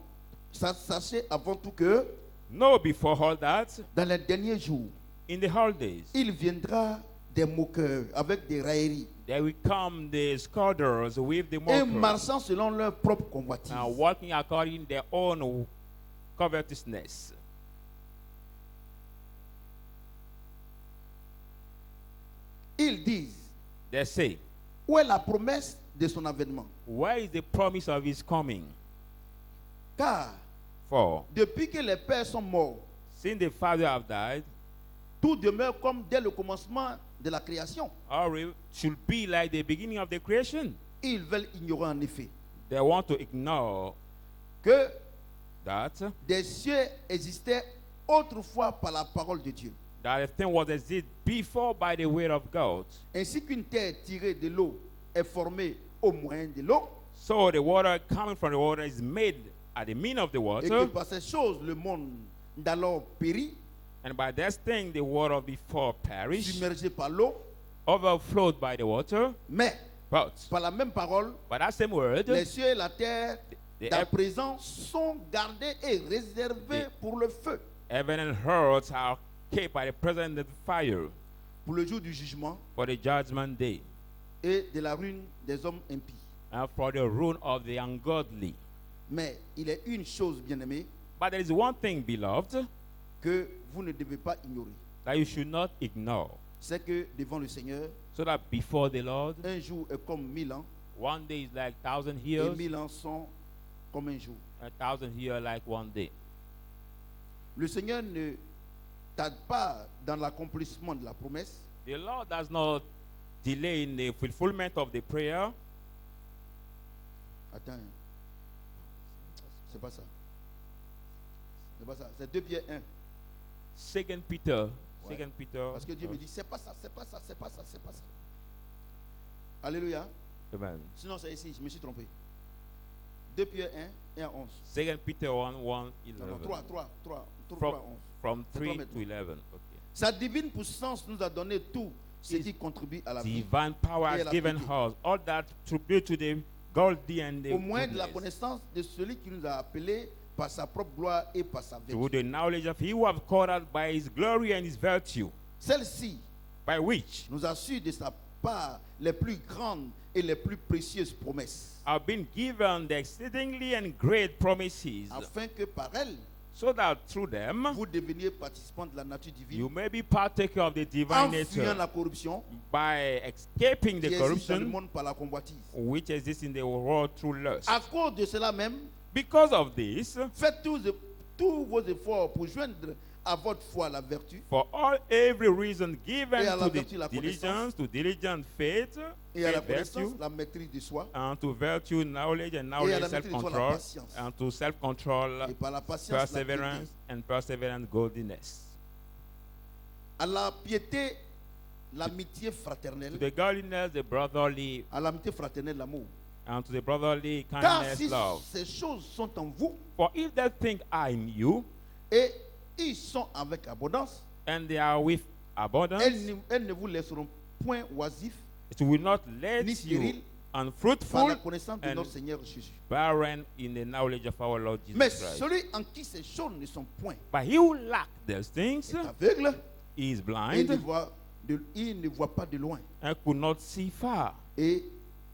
tout que Know before all that, dans les derniers jours, in the holidays, il viendra des moqueurs avec des railleries there will come the scoffers with the et mockers, marchant selon leur propre convoitise. and walking according to their own covetousness. Ils disent, They say, où est la promesse de son avènement? where is the promise of his coming? Car For depuis que les pères sont morts, since the father have died, tout demeure comme dès le commencement de la création. or it should be like the beginning of the creation. Ils veulent ignorer en effet They want to ignore que that des cieux existaient autrefois par la parole de Dieu, a thing was existed before by the word of God. ainsi qu'une terre tirée de l'eau est formée au moyen de l'eau, So the water coming from the water is made at the mean of the et que water, par ces choses le monde d'alors périt, and by this thing the water before perished, submergé par l'eau, overflowed by the water. mais But par la même parole, by that same word, les cieux et la terre the d'à présent sont gardés et réservés pour le feu, heaven and earth are kept by the present of fire pour le jour du jugement for the judgment day, et de la ruine des hommes impies. and for the ruin of the ungodly. Mais il est une chose, bien-aimée, But there is one thing, beloved, que vous ne devez pas ignorer. that you should not ignore. C'est que devant le Seigneur, So that before the Lord, un jour est comme 1000 ans, one day is like 1,000 et years, 1000 ans sont comme un jour. 1,000 years like one day. Le Seigneur ne tarde pas dans l'accomplissement de la promesse, The Lord does not delay in the fulfillment of the prayer. Attends. C'est pas ça. C'est pas ça. C'est 2 Pierre 1. Second Peter. Ouais. Second Peter. Parce que Dieu me dit, c'est pas ça, c'est pas ça, c'est pas ça, c'est pas ça. Alléluia. Amen. Sinon, c'est ici, je me suis trompé. 2 Pierre 1 et à 11. Second Peter 1, 1, 11. Non, 3 From, à 11. from 3 3 to 11. Okay. Sa divine puissance nous a donné tout ce qui contribue à la vie. Divine power Et has la given piété. us all that tribute to the godly and the Au moins de la goodness, connaissance de celui qui nous a appelés par sa propre gloire et par sa to vertu. the knowledge of He who have called us by His glory and His virtue, Celle-ci by which nous assure de sa part les plus grandes et les plus précieuses promesses, have been given the exceedingly and great promises, afin que par elles, so that through them vous deveniez participants de la nature you divine, may be partaker of the divine en fuyant nature la corruption by escaping qui the existe dans le corruption monde par la convoitise. which exists in the world through lust. À cause de cela même, Because of this, faites tous vos efforts pour joindre à votre foi la vertu, for every reason given Et à la to vertu, la the diligence, to diligent faith, et à la faith, virtue, connaissance, la maîtrise de soi, and to virtue, knowledge, and à knowledge, la maîtrise de soi, la self-control, patience. and to self-control, et par la patience, la perseverance, piété. and perseverance, godliness. À la piété, l'amitié To fraternelle, the godliness, the brotherly, à l'amitié fraternelle, l'amour. and to the brotherly Car kindness, si love. ces choses sont en vous For if they think are in you, et ils sont avec abondance, and they are with abundance, elles ne vous laisseront point oisifs it will not let ni you stérile par unfruitful la connaissance de and notre Seigneur Jésus. barren in the knowledge of our Lord Jesus Mais Christ. celui en qui ces choses ne sont point But he who lack those things est aveugle is et blind il ne voit pas de loin. and could not see far. Et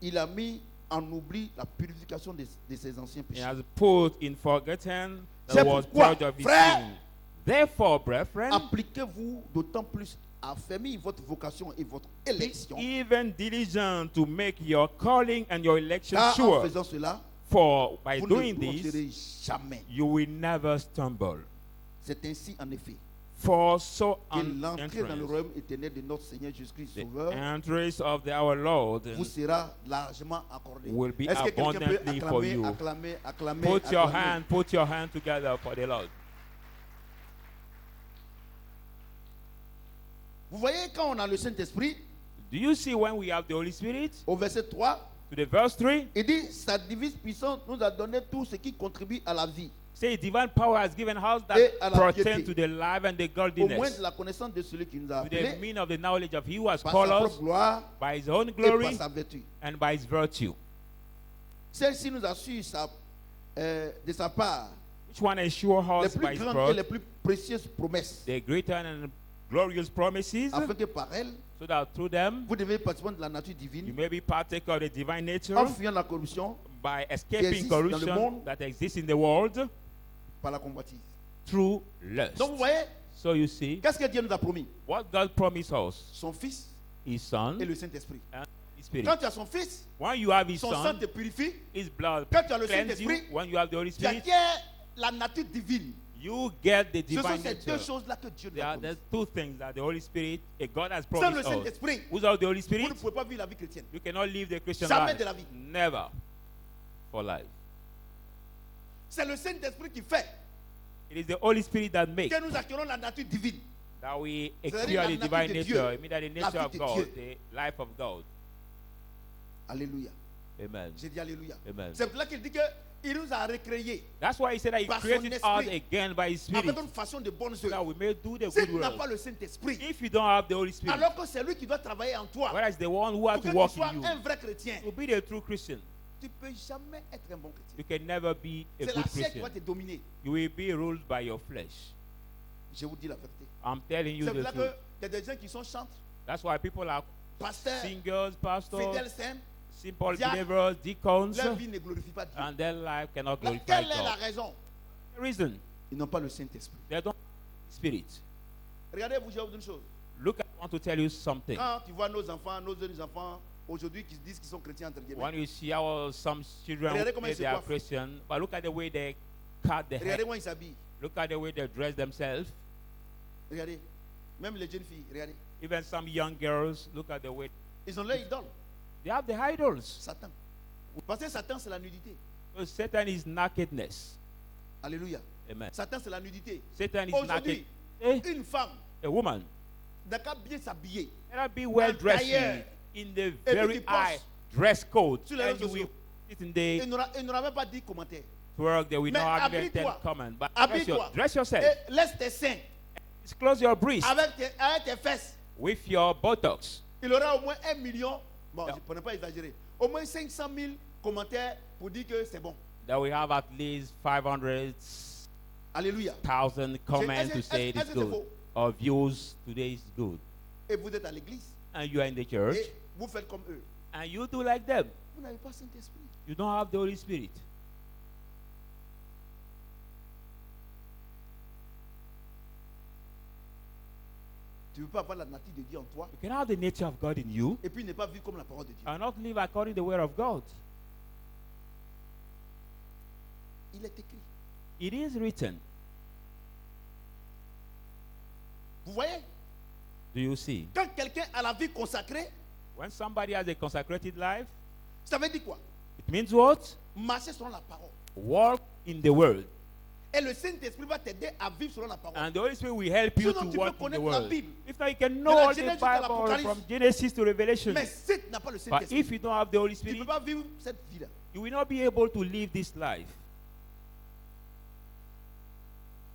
il a mis en oubli la purification de ses anciens He péchés. has put in forgotten C'est that was pourquoi, purged of his frère, sin. Therefore, brethren, appliquez-vous d'autant plus à affermir votre vocation et votre be élection. even diligent to make your calling and your election Car en sure. faisant cela, For by vous doing ne this, broncherez jamais. you will never stumble. C'est ainsi en effet For so que l'entrée dans le entrance, royaume éternel de notre Seigneur Jésus-Christ the Sauveur entrance of our Lord vous sera largement accordée. will be Est-ce que quelqu'un peut abundantly for acclamer, you. acclamer, Put your hand together for the Lord. Vous voyez quand on a le Saint-Esprit, Do you see when we have the Holy Spirit? au verset 3, To the verse 3, il dit, sa divine puissance nous a donné tout ce qui contribue à la vie, say divine power has given us Et à that la pertain piété. to the life and the au moins godliness, de la connaissance de celui qui nous a to the appelés mean of the knowledge of He who has par called sa us propre gloire by His own et glory par sa vertu. and by His virtue. Celle-ci nous assure de sa part Which one assure les us by plus His grandes et word les plus précieuses promesses, the greater and glorious promises, afin que par elles, so that through them vous devez participer de la nature you divine, may be partaker of the divine nature en fuyant la corruption by escaping existe dans le corruption monde that exists in the world par la convoitise. through lust. Donc vous voyez, So you see, qu'est-ce que Dieu nous a promis? what God promised us, Son Fils His Son et le Saint-Esprit. and His Spirit. Quand tu as son Fils, When you have His son sang Son, te purifie. His blood Quand tu as le cleanses you. Saint-Esprit, When you have the Holy Tu Spirit, acquiers la nature divine. you get the Ce sont divine ces deux nature. choses-là que Dieu nous There a are promis. there's two things that the Holy Spirit, God has Sans le promised us. Saint-Esprit, Without the Holy vous Spirit, ne pouvez pas vivre la vie chrétienne. you cannot live the Christian Jamais life. de la vie. Never for life. C'est le Saint-Esprit qui fait It is the Holy Spirit that makes que nous acquérons la nature divine. that we C'est-à-dire acquire the la divine nature de nature. Dieu, It means that the la nature vie of de God, Dieu. the life of God. Alléluia. Amen. J'ai dit Alléluia. Amen. C'est pour cela qu'il dit qu'il nous a recréés That's why he said that he par son created us esprit, again by his avec spirit, une façon de bonnes so that œuvres. we may do the Si good tu n'as pas works. le Saint-Esprit, If you don't have the Holy Spirit, alors que c'est lui qui doit travailler en toi, whereas the one who has pour que to tu walk sois in you, un vrai chrétien, to be the true Christian, tu ne peux jamais être un bon chrétien. you can never be a C'est la good chair qui va Christian. te dominer. You will be ruled by your flesh. Je vous dis la vérité. I'm telling you C'est pour the là truth. qu'il y a des gens qui sont chantres, That's why people are pasteurs, singers, pastors, fidèles saints, simple diacres. believers, deacons, leur vie ne glorifie pas Dieu. and their life cannot glorify Quelle est la God. raison? The reason Ils n'ont pas le Saint-Esprit. they don't have the Spirit. Regardez-vous, je vais vous dire une chose. Look, I want to tell you something. Quand tu vois nos enfants, nos jeunes enfants, aujourd'hui, qui disent qu'ils sont chrétiens, entre guillemets, When you see how some children Regardez comment say ils se they are coiffent. Christian, but look at the way they cut their regardez hair. comment ils s'habillent. Look at the way they dress themselves. Regardez. Même les jeunes filles, regardez. Even some young girls, look at the way Ils ont leur idole, they have the idols. Satan. Parce que Satan, c'est la nudité. So Satan is nakedness. Alléluia. Amen. Satan, c'est la nudité. Satan is Aujourd'hui, naked. une femme A woman n'a qu'à bien s'habiller. let her be well dressed tailleur. in the puis very tu high passes dress code, sur les and réseaux you will sociaux. sit in Il the n'aura même pas dit commentaire. work. They will Mais not have even habille-toi. 10 comment. But Habille-toi. dress yourself. Et laisse tes seins Disclose your breast avec tes fesses. with your buttocks. Il aura au moins 1 million, bon, Yeah. pour ne pas exagérer, au moins 500 000 commentaires pour dire que c'est bon. That we have at least 500,000 Alléluia. comments Est-ce- to say it est-ce is que c'est good, faux? or views today is good. Et vous êtes à l'église And you are in the church, et vous faites comme eux. and you do like them. Vous n'avez pas Saint-Esprit. You don't have the Holy Spirit. Tu ne peux pas avoir la nature de Dieu en toi You can have the nature of God in you et puis ne pas vivre comme la parole de Dieu. and not live according to the word of God. Il est écrit. It is written. Vous voyez, Do you see? quand quelqu'un a la vie consacrée, When somebody has a consecrated life, ça veut dire quoi? it means what? Marcher selon la parole. Walk in the word. Et le Saint-Esprit va t'aider à vivre selon la parole. And the Holy Spirit will help you Sinon, to tu peux walk in the connaître la word. Bible. If not, you can know la all the Genèse jusqu'à Bible l'Apocalypse. from Genesis to Revelation. Mais si tu n'as pas le But Saint-Esprit, if you don't have the Holy tu ne Spirit, peux pas vivre cette vie-là. you will not be able to live this life.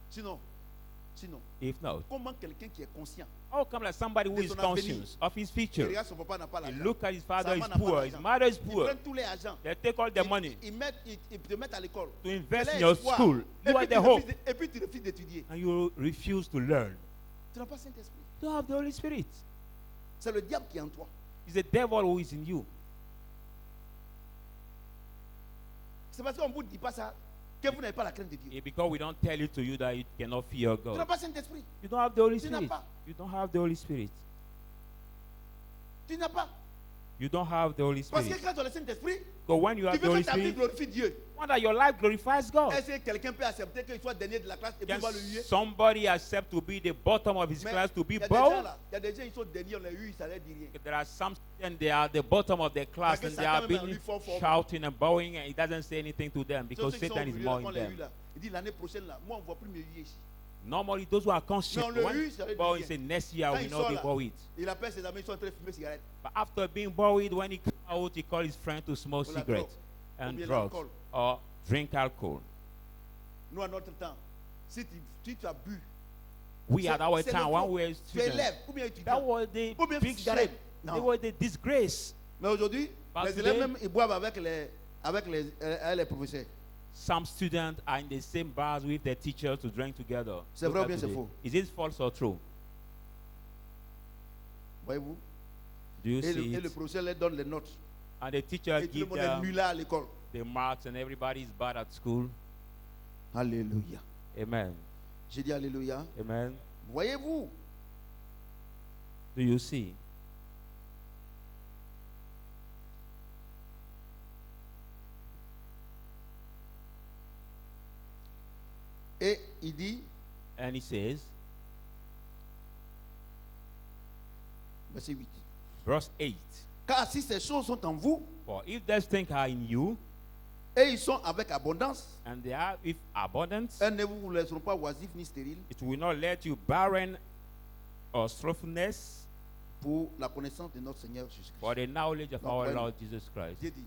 Sinon, If not, comment quelqu'un qui est conscient, how come like somebody who De is son avenir. conscious of his il future, regarde son papa n'a pas he l'argent, look at his father sa is maman n'a pas poor, his l'argent. mother is Ils poor, prennent tous les argents. they take all their money Ils te mettent à l'école. to invest Tu in es your l'espoir. school. Et You puis are tu the refuses hope, et puis tu refuses d'étudier. and you refuse to learn. Tu n'as pas Saint-Esprit. You don't have the Holy Spirit. C'est le diable qui est en toi. It's the devil who is in you. C'est parce qu'on ne vous dit pas ça que vous n'avez pas la crainte de Dieu. Yeah, because we don't tell it to you that you cannot fear Tu n'as God. pas Saint-Esprit. You don't have the Holy Tu n'as Spirit. pas. You don't have the Holy Spirit. Tu n'as pas. You don't have the Holy Parce que Spirit. quand tu as le Saint-Esprit, So when you tu have the veux Holy que ta vie Spirit, glorifie Dieu. want that your life glorifies God. Est-ce que quelqu'un peut accepter qu'il soit dernier de la classe et puis Can va le huer? somebody accept to be the bottom of his Mais class, to be il y a des gens bold? là, il y a des gens qui sont derniers, on les hue, ça ne leur dit rien. There are some and they are the bottom of their class Parce que and they are Satan même being lui fort, fort. shouting and bowing and it doesn't say anything to them Ceux because qui sont Satan is oubliés, more là, in on les hue them. là. Il dit l'année prochaine là, moi on ne va plus me huer ici. Normally those who are conscious, Mais on le when hue, ça veut dire bowing rien. say next year Quand will il not sort be là, bowed. il appelle ses amis, ils sont en train de fumer cigarette. But after being bowed, when he comes out, he calls his friend to smoke Ou la cigarettes drogue. and Ou bien drugs l'alcool. or drink alcohol. Nous à notre temps, si tu as bu, We at our c'est time, le when faux. we were Tu es students, élève ou bien that étudiant. was the Ou bien big cigarette. shame. Non. They were the disgrace. Mais aujourd'hui, But les today- élèves même, ils boivent avec les professeurs. Some students are in the same bars with their teachers to drink together. C'est Look vrai ou at bien c'est today. faux? Is it false or true? Voyez-vous? Do you Et see le it? professeur leur donne les notes. And the teacher Et tout le give monde est nul them là à l'école. the marks and everybody is bad at school. Alléluia. Amen. J'ai dit Alléluia. Amen. Voyez-vous? Do you see? Et il dit, And he says, verset 8. verse 8, Car si ces choses sont en vous, for if those things are in you, Et ils sont avec abondance. and they are with abundance. Elles ne vous laisseront pas oisifs ni stériles It will not let you barren or slothfulness pour la connaissance de notre Seigneur Jésus-Christ. for the knowledge of Donc, our vraiment, Lord Jesus Christ. J'ai dit,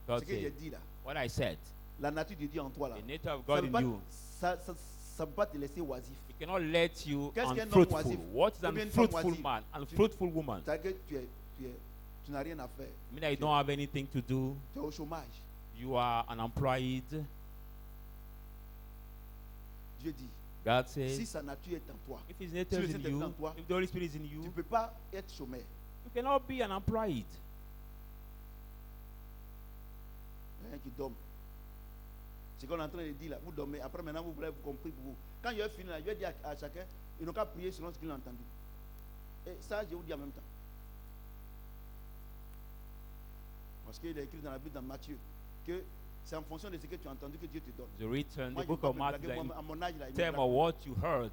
God ce que j'ai said, dit là, what I said, la nature de Dieu en toi là, the nature of ça God ne in peut you, pas, ça peut pas te laisser oisif. it cannot let you Qu'est-ce qu'un homme unfruitful. oisif? What is Ou an bien une femme unfruitful oisive? man? Unfruitful woman. C'est-à-dire que tu n'as rien à faire. I mean that you don't have anything to do. Tu es au chômage. You are unemployed. Dieu dit, God si says, sa nature est en toi, if His nature le is in Saint-Esprit you, en toi, if the Holy Spirit is in tu ne you, peux pas être chômeur. you cannot be unemployed. Rien qui dorme. C'est qu'on est en train de dire là, vous dormez. Après maintenant, vous voulez vous compris pour vous. Quand il a fini là, je vais dire à chacun, ils n'ont qu'à prier selon ce qu'ils ont entendu. Et ça, je vous dis en même temps. Parce qu'il est écrit dans la Bible, dans Matthieu, que c'est en fonction de ce que tu as entendu que Dieu te donne. The return, Moi, the je ne book peux of pas me Matthew, blaguer. that Moi, à mon âge, là, il me tell blague. what you heard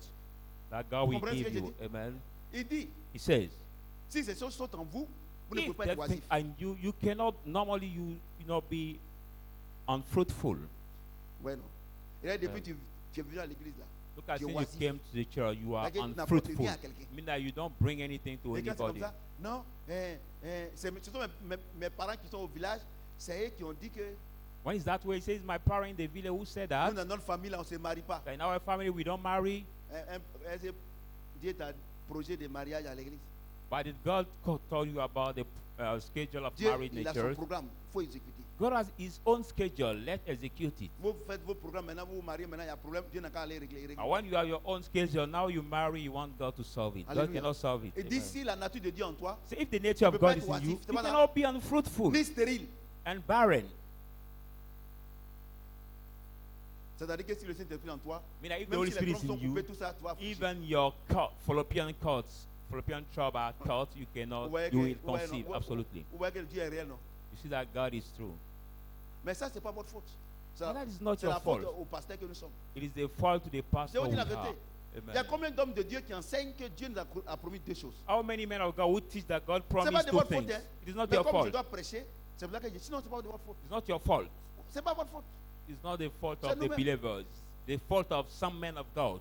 that God will Comprenez ce give que j'ai you. dit? Amen. Il dit, He says, si ces choses sont en vous, vous ne pouvez if pas être that thing, oisif. and you cannot normally you not be unfruitful. Ouais, non. Et là, depuis tu es venu à l'église là. Look at Tu es since you oisif. came to the church, you are C'est-à-dire que tu n'apportes unfruitful. rien à quelqu'un. Mean that you don't bring anything to Et quand c'est comme anybody. ça, non, ce sont mes parents qui sont au village, c'est eux qui ont dit que When is that way? He says, my parent in the village who said nous, that, dans notre famille, là, on ne se marie pas. that in our family we don't marry. Dieu t'a projet de mariage à l'église. But did God tell you about the schedule of Dieu, marriage in il the a son church? programme, il faut exécuter. God has His own schedule. Let's execute it. Vous faites vos programmes, maintenant vous vous mariez, maintenant il y a un problème, Dieu n'a qu'à aller régler. And when you have your own schedule, now you marry, you want God to solve it. God Alléluia. cannot solve it. Et Amen. d'ici la nature de Dieu en toi, So if the nature of peux pas God être is in you, oisif. C'est you pas cannot be unfruitful ni stérile. and barren. C'est-à-dire que si le Saint-Esprit en toi, I mean, that if the même Holy si les Spirit trompes is sont in you, coupées, tout ça, tu vas accoucher. even your fallopian tube are cut, you cannot, Vous voyez you que- will vous voyez, conceive, non, absolutely. Vous voyez que Dieu est réel, non? You see that God is true. Mais ça, c'est pas votre faute. C'est But la, that is not c'est your la faute fault. au pasteur que nous sommes. It is the fault to the Je pastor vous we dis la have. vérité. Il y a Amen. combien d'hommes de Dieu qui enseignent que Dieu nous a promis deux choses? How many men of God who teach that God C'est pas promised de two votre things? faute, hein. It is not Mais your comme je fault. dois prêcher, c'est pour ça que je dis, sinon c'est pas de votre faute. It's not your fault. C'est pas votre faute. It's not the fault C'est of the nous-mêmes. believers. The fault of some men of God.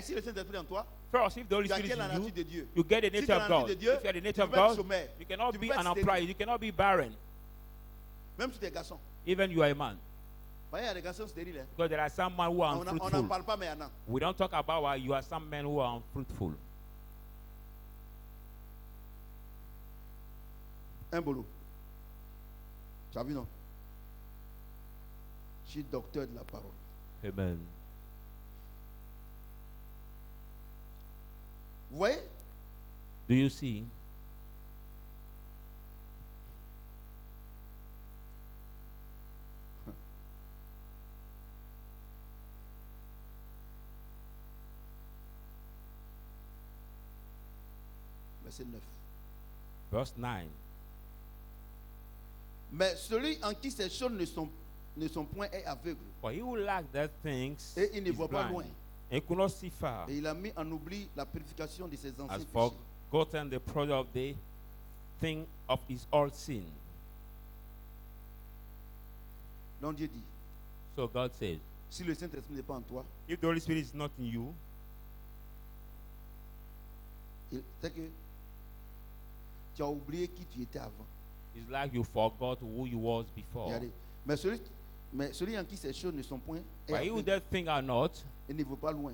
Si le Saint-Esprit est en toi, First, if the Holy tu Spirit acquiers la is in nature you, de Dieu. you get the Si tu nature as of la God. nature de Dieu, If you are the tu nature of peux pas être God, chômeur. you cannot Tu be peux pas être unemployed. stérile. You cannot be barren. Même si tu es garçon. Even you are a man. Vous voyez, il y a des garçons stériles. Hein. Because there are some men who are On n'en unfruitful. parle pas, mais il y en a. We don't talk about why you are some men who are unfruitful. Un boulot. Tu as vu, non? Je suis docteur de la parole. Amen. Vous voyez? Do you see? Verset 9. Verse 9. Mais celui en qui ces choses ne sont point est aveugle. For he who lacks that things Et il ne is voit pas loin. blind, and could not see far, Et il a mis en oubli la purification de ses anciens has péchés. forgotten the product of the thing of his old sin. Donc Dieu dit, So God says, si le Saint-Esprit n'est pas en toi, if the Holy Spirit is not in you, c'est que tu as oublié qui tu étais avant. it's like you forgot who you was before. Regardez. Mais celui en qui ces choses ne sont point est But he who aveugle. that thing are not, Il ne voit pas loin.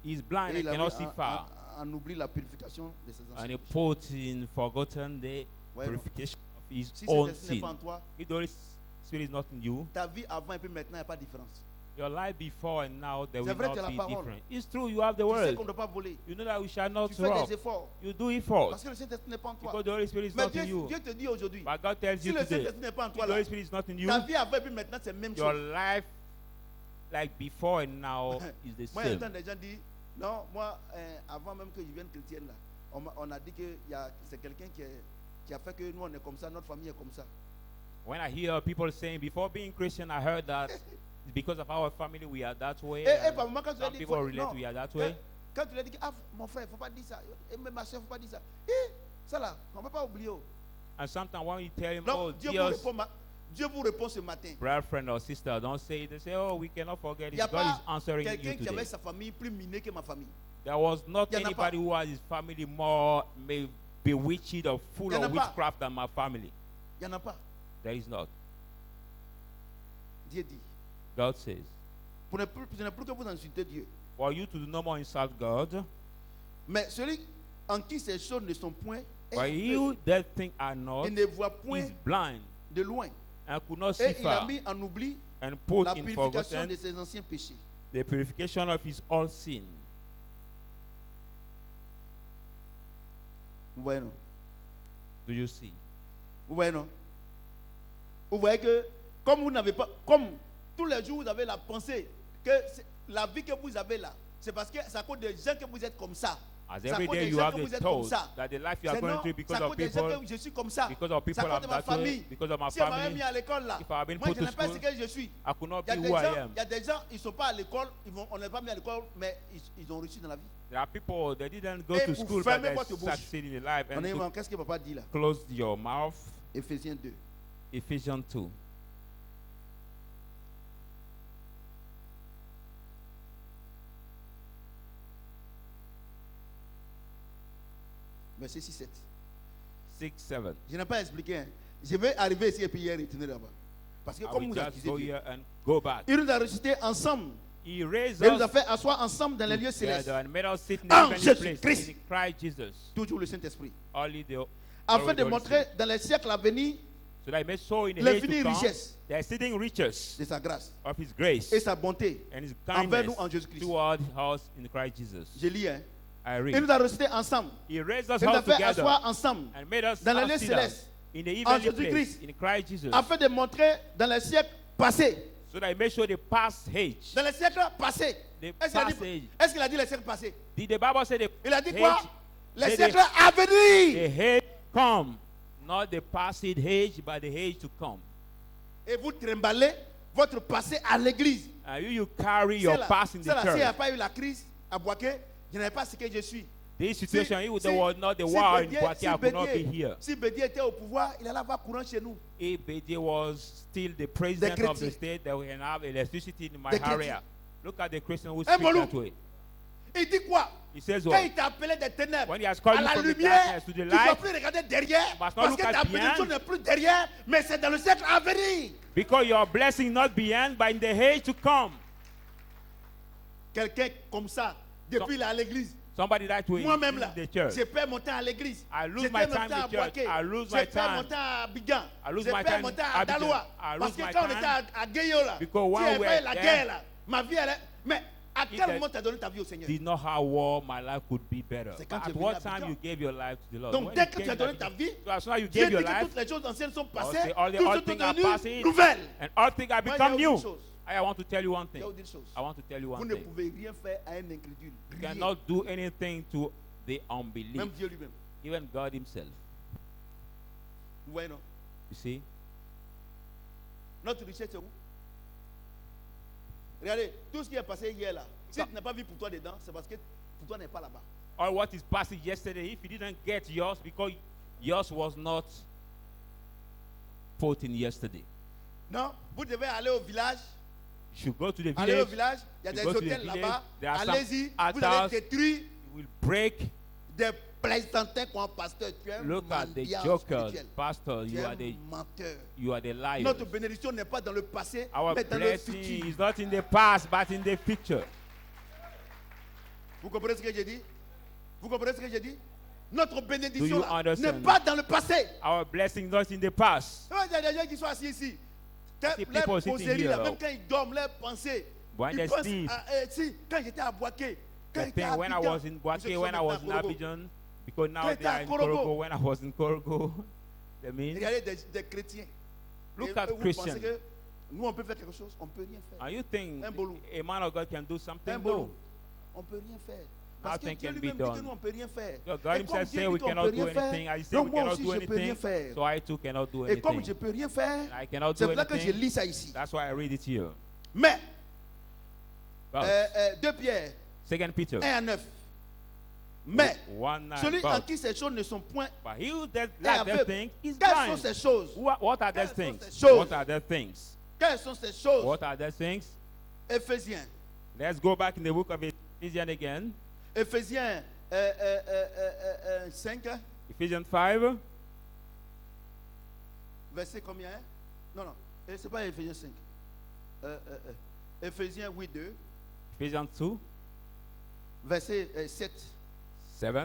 is blind Et and il a cannot mis see far. en oubli la purification de ses And anciens he péchés. put in forgotten the Ouais, non. purification of his Si own cet esprit n'est sin. pas en toi, If the Holy Spirit is not in you, ta vie avant et puis maintenant, il n'y a pas de différence. your life before and now there C'est will vrai, not tu as la be parole. different. It's true, you have the Tu sais word. qu'on ne doit pas voler. You know that we shall not Tu fais rob. des efforts. You do efforts. Parce que le Saint-Esprit n'est pas en toi. Because the Holy Spirit is Mais not in you. Dieu te dit aujourd'hui, But God tells si you le today, Saint-Esprit n'est pas en if toi, the là, Holy Spirit is not in you, ta vie avant et puis maintenant, c'est la même your chose. life, like before and now, is the Moi, same. j'entends des gens dire, non, moi, avant même que je vienne chrétienne, là, on a dit que c'est quelqu'un qui a fait que nous, on est comme ça, notre famille est comme ça. When I hear people saying, before being Christian, I heard that because of our family, we are that way. Et and par moment, quand tu as some dit, people relate, we are that way. quand tu lui as dit, ah, mon frère, il ne faut pas dire ça, et même ma soeur, il ne faut pas dire ça. Et ça là, on ne peut pas oublier. And sometimes when you tell him, oh, Donc, Dieu vous dear, répond, Dieu vous répond ce matin. Brother, friend or sister, don't say it. They say, oh, we cannot forget Il n'y a it. God is pas answering you quelqu'un qui today. avait sa famille plus minée que ma famille. There was not Il y en a anybody pas. who had his family more bewitched or full Il y en a of pas. witchcraft than my family. Il n'y en a pas. There is not. Dieu dit. God says, Ce n'est plus que vous insultez Dieu. for you to do no more insult God, Mais celui en qui ces choses ne sont point, but you that think are not, il ne voit point is blind de loin. and could not see Et il a far, mis en oubli and put la in purification forgotten de ses anciens péchés. the purification of his own sin. Vous voyez, non? Do you see? Vous voyez, non? Vous voyez que, comme vous n'avez pas, comme tous les jours vous avez la pensée que la vie que vous avez là, c'est parce que c'est à cause des gens que vous êtes comme ça. As C'est à every cause day des you gens have que vous the êtes comme thought ça. that the life you are C'est going non, through c'est because à of cause des gens people, que je suis comme ça. because of C'est people à cause I'm de ma that way, famille. because of my Si on m'avait family. mis à l'école là, If I have been moi put je to n'ai pas ce school, que je suis. I could not Il y a be des who I gens, am. il y a des gens, ils ne sont pas à l'école, on ne les pas mis à l'école, mais ils ont réussi dans la vie. There are people that didn't go Et to pour school but fermer they votre bouche. succeed in life. And to Honnêtement, qu'est-ce que papa dit là? close your mouth. Éphésiens 2. Ephesians 2. Verset 6-7. 6-7. Je n'ai pas expliqué. Hein. Je vais arriver ici et puis hier retourner là-bas. Parce que I comme will vous just accusez go Dieu, here and go back. il nous a ressuscités ensemble. He raised Il nous a us fait asseoir ensemble dans les lieux célestes. together and made us sit in En heavenly Jésus-Christ. place in Christ Jesus. Toujours le Saint-Esprit. Only the Afin de Holy montrer Spirit. dans les siècles à venir So that he may show in the age l'infinie to come richesse the exceeding riches de sa grâce of his grace et sa bonté and his envers kindness nous en Jésus-Christ. toward us in Christ Jesus. Je lis, hein. I Il read. nous a ressuscités ensemble. He raised us Il nous a all fait together asseoir ensemble and made us dans les lieux sit down célestes in the en heavenly place Jésus-Christ. in Christ Jesus. afin de montrer dans les siècles passés. So that he may show the past age. Dans les siècles passés. The Est-ce qu'il a past dit, age. est-ce qu'il a dit les siècles passés? Did the Bible say the Il a dit age, quoi? Les say siècles à venir. the age come, not the past age, but the age to come. Et vous trimballez votre passé à l'église. You carry your past in the S'il n'y a church. pas eu la crise à Boaké, je n'avais pas ce que je suis. This situation, if there was not the war in Boaké, I could not be here. Si Bédier était au pouvoir, il allait avoir courant chez nous. If Bédier was still the president Des of the chrétiens. state, that we can have electricity in my Des area. Look at the Christian who Un speak molou. that way. Il dit quoi? He says Quand what? il t'a appelé des ténèbres When he has called à you la from the lumière, darkness to the tu ne light, dois plus regarder derrière must not parce look que at ta behind. bénédiction n'est plus derrière, mais c'est dans le siècle à venir. Because your blessing not beyond, but in the age to come. Quelqu'un comme ça, depuis là à l'église. Somebody that way Moi-même in là, the church. j'ai perdu mon temps à l'église. I lose J'ai my perdu mon time temps in à the church. Boaké. I lose J'ai my perdu time. mon temps à Abidjan. I lose J'ai my perdu time mon temps in à Abidjan. Daloa. I Parce lose que my quand on time. était à Guéyo là, Because tu when avais we fait were la there, guerre là. Ma vie elle est... Mais à If quel that- moment tu as donné ta vie au Seigneur? Did not how war my life could be better. C'est But quand tu at es venu what à time Abidjan. you gave your life to the Lord? Donc When dès you que tu came as donné to ta Abidjan. vie, So as soon as you Dieu gave dit your que life, toutes les choses anciennes sont God passées, say all the toutes old choses things sont are devenues passing, nouvelles. and all things have Moi, become il y a new. une chose. I want to tell you one Il y thing. a une chose. I want to tell you Vous one ne thing. pouvez rien faire à un incrédule. You Rien. cannot do anything to the unbelief. Même Dieu lui-même. Even God himself. Vous voyez non? You see? Notre richesse c'est où? Regardez, tout ce qui est passé hier là, si tu n'as pas vu pour toi dedans, c'est parce que pour toi n'est pas là-bas. Or what is passing yesterday, if you didn't get yours because yours was not put in yesterday. Non, vous devez aller au village. You should go to the Allez au village. village, il y a You des go to the hôtels village, là-bas. there are some Allez-y, vous allez altars. détruire You will break. des plaisantins comme pasteur. Tu es un Look at the mendiant jokers, spirituel. pastor. Tu You es are un the menteur. liars. Notre bénédiction n'est pas dans le passé, Our mais dans le blessing futur. is not in the past, but in the future. Vous comprenez ce que j'ai dit? Vous comprenez ce que j'ai dit? Notre Do bénédiction you là, understand? n'est pas dans le passé. Our blessing not in the past. Il y a des gens qui sont assis ici. See Les people sitting poséries, here, là, même quand ils dorment, leurs pensées. When Ils they pensent sleep. si, quand j'étais à Boaké, quand The j'étais à thing, when I Abidjan, was in ceux qui Boaké, sont when I maintenant was à in Korogo. Abidjan, because now Quand they are in à Korogo. Korogo, when I was in Korogo, that means, Regardez des chrétiens. look Et at vous pensez Christians. que nous, on peut faire quelque chose? On ne peut rien faire. And you think Un bolou. a man of God can do something? Un bolou. No. On ne peut rien faire. Parce que Nothing Dieu can be lui-même dit que done. nous, on ne peut rien faire. God Et comme himself Dieu say dit we qu'on cannot peut do rien faire, anything. I say donc we moi cannot aussi, do je peux rien anything. faire. So I too cannot do Et comme je anything. ne peux rien faire, I cannot c'est do pour ça que je anything. lis ça ici. That's why I read it here. Mais, But 2 Pierre, 2 Peter 1 à 9. Mais one eye celui en bulge. qui ces choses ne sont point But he who does est like that aveugle. thing is Quelles sont blind. ces choses? What are those Quelles sont things? ces choses? What are those things? Quelles sont ces choses? What are those things? Éphésiens. Let's go back in the book of Ephesians again. Éphésiens 5, Ephesians 5, verset combien? Non, non, c'est pas Éphésiens 5. Éphésiens 8, 2, Ephesians 2, verset 7. 7,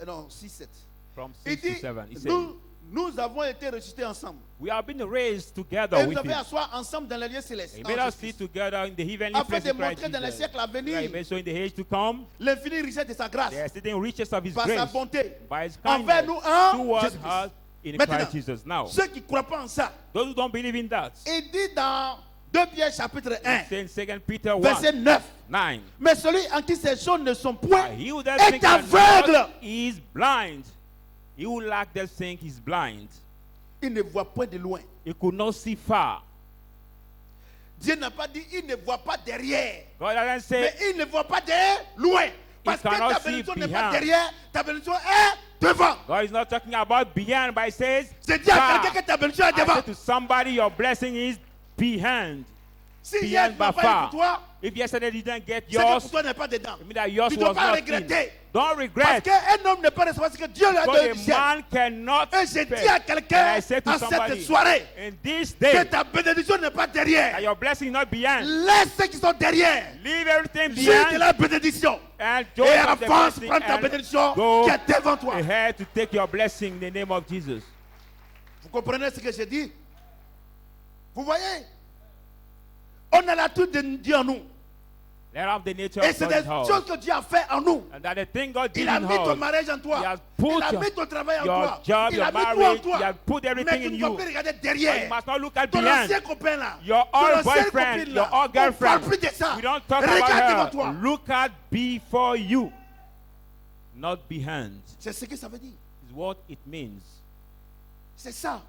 Non, 6, 7. from Il 6 to dit, 7. He says, nous avons été ressuscités ensemble. we have been raised together Et vous with avez him. asseoir ensemble dans les lieux célestes. He en made us Jésus-Christ. sit together in the heavenly Afin places de in Christ montrer dans les Jesus. siècles à He venir made so in the age to come, l'infinie richesse de sa grâce, the exceeding riches of his par sa grace, bonté, by his envers kindness nous en towards Jésus-Christ. us in Maintenant, Christ Jesus. Now, ceux qui ne croient pas en ça, those who don't believe in that, il dit dans 2 Pierre chapitre 1, it's in 2 Peter 1, verset 9. 9. Mais celui en qui ces choses ne sont point He who does est things are aveugle. not is blind. He who lack that thing is blind. Il ne voit point de loin. He could not see far. Dieu n'a pas dit il ne voit pas derrière. God doesn't say Mais il ne voit pas de loin. Parce que cannot ta see bénédiction n'est pas behind. derrière, ta bénédiction est devant. God is not talking about behind, but he says Je dis à far. quelqu'un que ta bénédiction est I devant. say to somebody, your blessing is behind. Si hier Behind tu n'as by pas eu far. pour toi, If yesterday you didn't get c'est que yours, pour toi n'est pas dedans. it means that yours Tu ne dois was pas not in. regretter. Don't Parce regret. qu'un homme ne peut recevoir ce que Dieu lui a Because donné du a ciel. man cannot Et je dis à And quelqu'un I say to en cette somebody, soirée in this que day, ta bénédiction n'est pas that derrière. your blessing is not behind. Laisse ceux qui sont derrière. Leave everything Juge de behind la bénédiction. and Et join the avance, blessing prends ta and bénédiction go qui est devant toi. ahead to take your blessing in the name of Jesus. Vous comprenez ce que je dis? Vous voyez? On a la toute de Dieu en nous. Let have the nature Et of c'est God des in us. choses que Dieu a fait en nous. And that the thing God did Il a in mis ton us, mariage en He toi. has put Il a your- mis ton travail en your toi. job, Il your a mis tout en marriage, toi. He has put Mais everything tu in ne you. dois plus regarder But you derrière. must not look at Ton behind. ancien copain là. Your Ton old ancienne boyfriend, copine your là. old On parle girlfriend. plus de ça. We don't talk Regarde devant about toi. her. Look at before you, not behind. C'est ce que ça veut dire. Is what it means. C'est ça.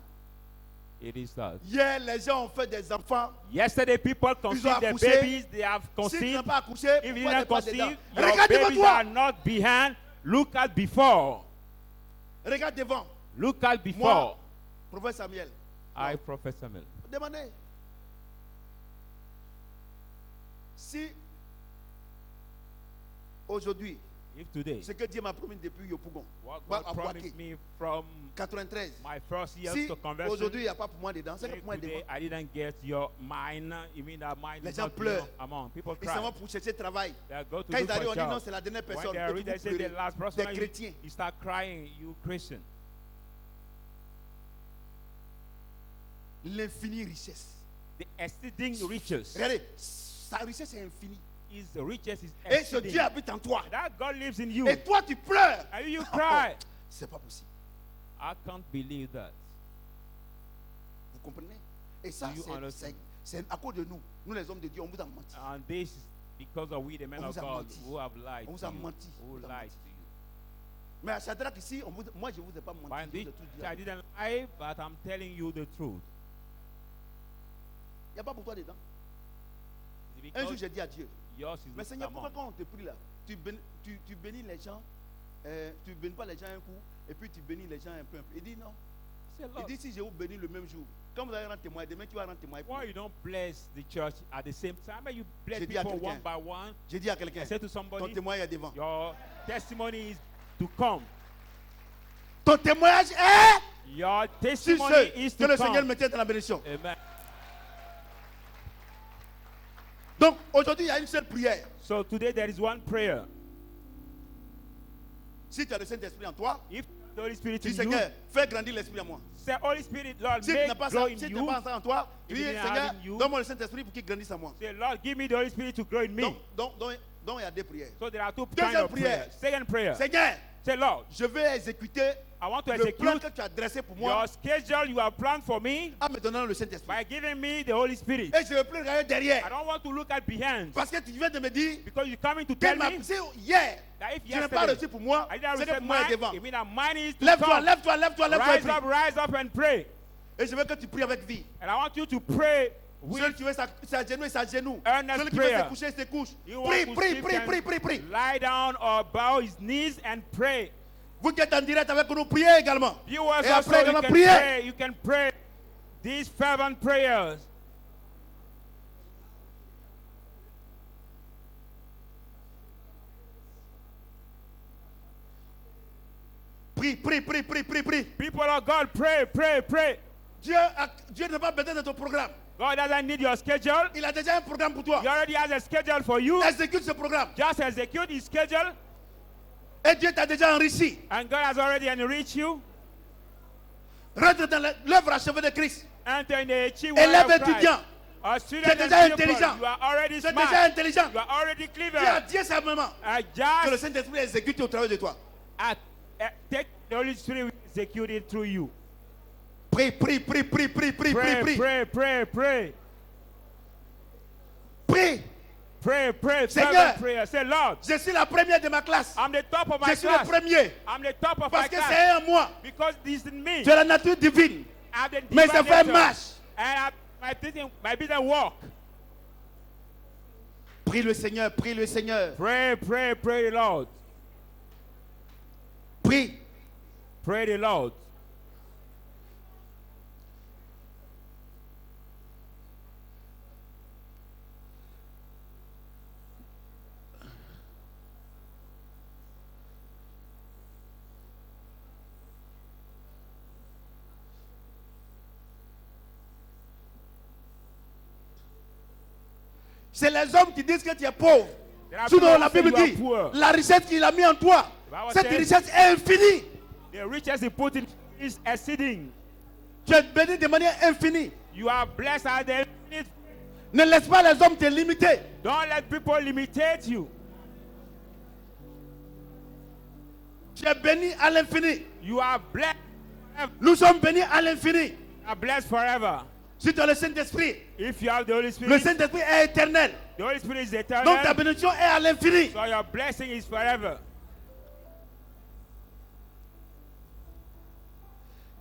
It is that. Hier, les gens ont fait des enfants. Yesterday, people conceived their accouché. babies. They have Si tu n'as conceived. pas accouché, If you pourquoi tu n'es didn't pas dedans? conceive, your Regarde devant babies toi. are not behind. Look at before. Regarde devant. Look at before. Prophète Samuel. I, Prophet Samuel. Demandez. Si aujourd'hui, If today, ce que Dieu m'a promis depuis Yopougon, what à God promised Boaké, me from 93, my first years si to conversion, aujourd'hui il n'y a pas pour moi dedans, c'est que if pour moi today devant. I didn't get your mine, you mean that mine Les is gens not pleurent. belong among people Ils s'en cry. vont pour chercher travail. They go to Quand look ils arrivent, for on dit job. non, c'est la dernière When personne. they Et read, puis they vous say the pleurez. last person, Des and chrétiens. you start crying, you Christian. L'infinie richesse. The exceeding riches. Regardez, sa richesse est infinie. His riches is Et ce exceeding. Dieu habite en toi. That God lives in you. Et toi, tu pleures. And you cry. C'est pas possible. I can't believe that. Vous comprenez? Et ça, Do you understand? c'est à cause de nous. Nous, les hommes de Dieu, on vous a menti. And this is because of we, the men On of vous a God, menti. who have lied On vous to a you. menti. Who On vous a lied menti. to you. Mais à Shadrach ici, moi, je ne vous ai pas menti. But Je indeed, vous ai tout dit. I didn't lie, but I'm telling you the truth. Il n'y a pas pour toi dedans. It's Un jour, because j'ai dit à Dieu, yours is mais not Seigneur, pourquoi among. quand on te prie là, tu bénis les gens, tu bénis pas les gens un coup, et puis tu bénis les gens un peu. Il dit non. Say, Il Lord, dit si je vous bénis le même jour, quand vous allez rendre témoin, demain tu vas rendre témoin. why you don't bless the church at the same time? And you bless J'ai dit à people one quelqu'un. by one. J'ai dit à quelqu'un, I said to ton somebody, témoin est devant. your testimony is to come. Ton témoignage est Your sur testimony ce is que to le Seigneur come. me tienne dans la bénédiction. Amen. Donc aujourd'hui, il y a une seule prière. So today there is one prayer. Si tu as le Saint-Esprit en toi, If the Holy Spirit dis in you, Seigneur, fais grandir l'Esprit en moi. say, Holy Spirit, Lord, Si tu make n'as pas grow ça, in si tu you. n'as pas ça en toi, If dis you didn't Seigneur, have in you, donne-moi le Saint-Esprit pour qu'il grandisse en moi. Say, Lord, give me the Holy Spirit to grow in me. Donc il y a deux prières. So there are two Deuxième kinds of prière. prayer. Second prayer. Seigneur, Say, Lord, je vais exécuter I want to le plan execute que tu as dressé pour your moi schedule you have planned for me en me donnant le Saint-Esprit. by giving me the Holy Spirit. Et je ne veux plus regarder I derrière. don't want to look at behind Parce que tu viens de me dire because you're coming to que tell me hier, that if je n'ai pas reçu yesterday pour moi, I didn't c'est que receive pour moi est mine, devant. it means that mine is to Lève-toi, come. lève-toi, lève-toi, lève-toi et Rise prie. up and pray. Et je veux que tu pries avec vie. And I want you to pray Celui qui veut s'agenouiller, s'agenouille. Celui qui veut prayer. se coucher, se couche. You want Prie, to prie, sleep prie, and prie, prie, prie. lie down or bow his knees and pray. Vous qui êtes en direct avec nous, priez également. Viewers Et also, après you également, can priez. pray. You can pray these fervent prayers. Prie, prie, prie, prie, prie, prie. People of God, pray, pray, pray. Dieu n'a pas besoin de ton programme. God doesn't need your schedule. Il a déjà un programme pour toi. He already has a schedule for you. Exécute ce programme. Just execute his schedule, Et Dieu t'a déjà enrichi. and God has already enriched you. Rentre dans l'œuvre achevée de Christ. Enter in the achievement Élève of Christ. étudiant. A Tu es student déjà and pupil, intelligent. you are already Tu es smart. déjà intelligent. You are already Dis à clever. Dieu simplement que le Just Saint-Esprit exécute au travers de toi. take the Holy Spirit will execute it through you. Prie, prie, prie, prie, prie, prie, prie, Pray, prie. pray, pray, pray. Prie. Pray, pray, Seigneur. fervent prayer. Say, Lord, Je suis la première de ma classe. I'm the top of my Je suis le class. premier. I'm the top of Parce my que class. c'est en moi. Because this is me. Tu as la nature divine. I'm the Mes divine affaires nature. marchent. And my business walk. Prie le Seigneur, prie le Seigneur. Pray, pray, pray the Lord. Prie. Pray the Lord. C'est les hommes qui disent que tu es pauvre. There are Sinon, people la who say Bible you are dit, poor. la richesse qu'il a mis en toi, Bible cette says- richesse est infinie. The riches he put in is exceeding. Tu es béni de manière infinie. You are blessed at the infinite. Ne laisse pas les hommes te limiter. Don't let people limitate you. Tu es béni à l'infini. You are blessed. Nous sommes bénis à l'infini. You are blessed forever. Si tu as le Saint-Esprit, If you have the Holy le Spirit, Saint-Esprit est éternel. the Holy Spirit is Donc ta eternal. bénédiction est à l'infini. So your blessing is forever.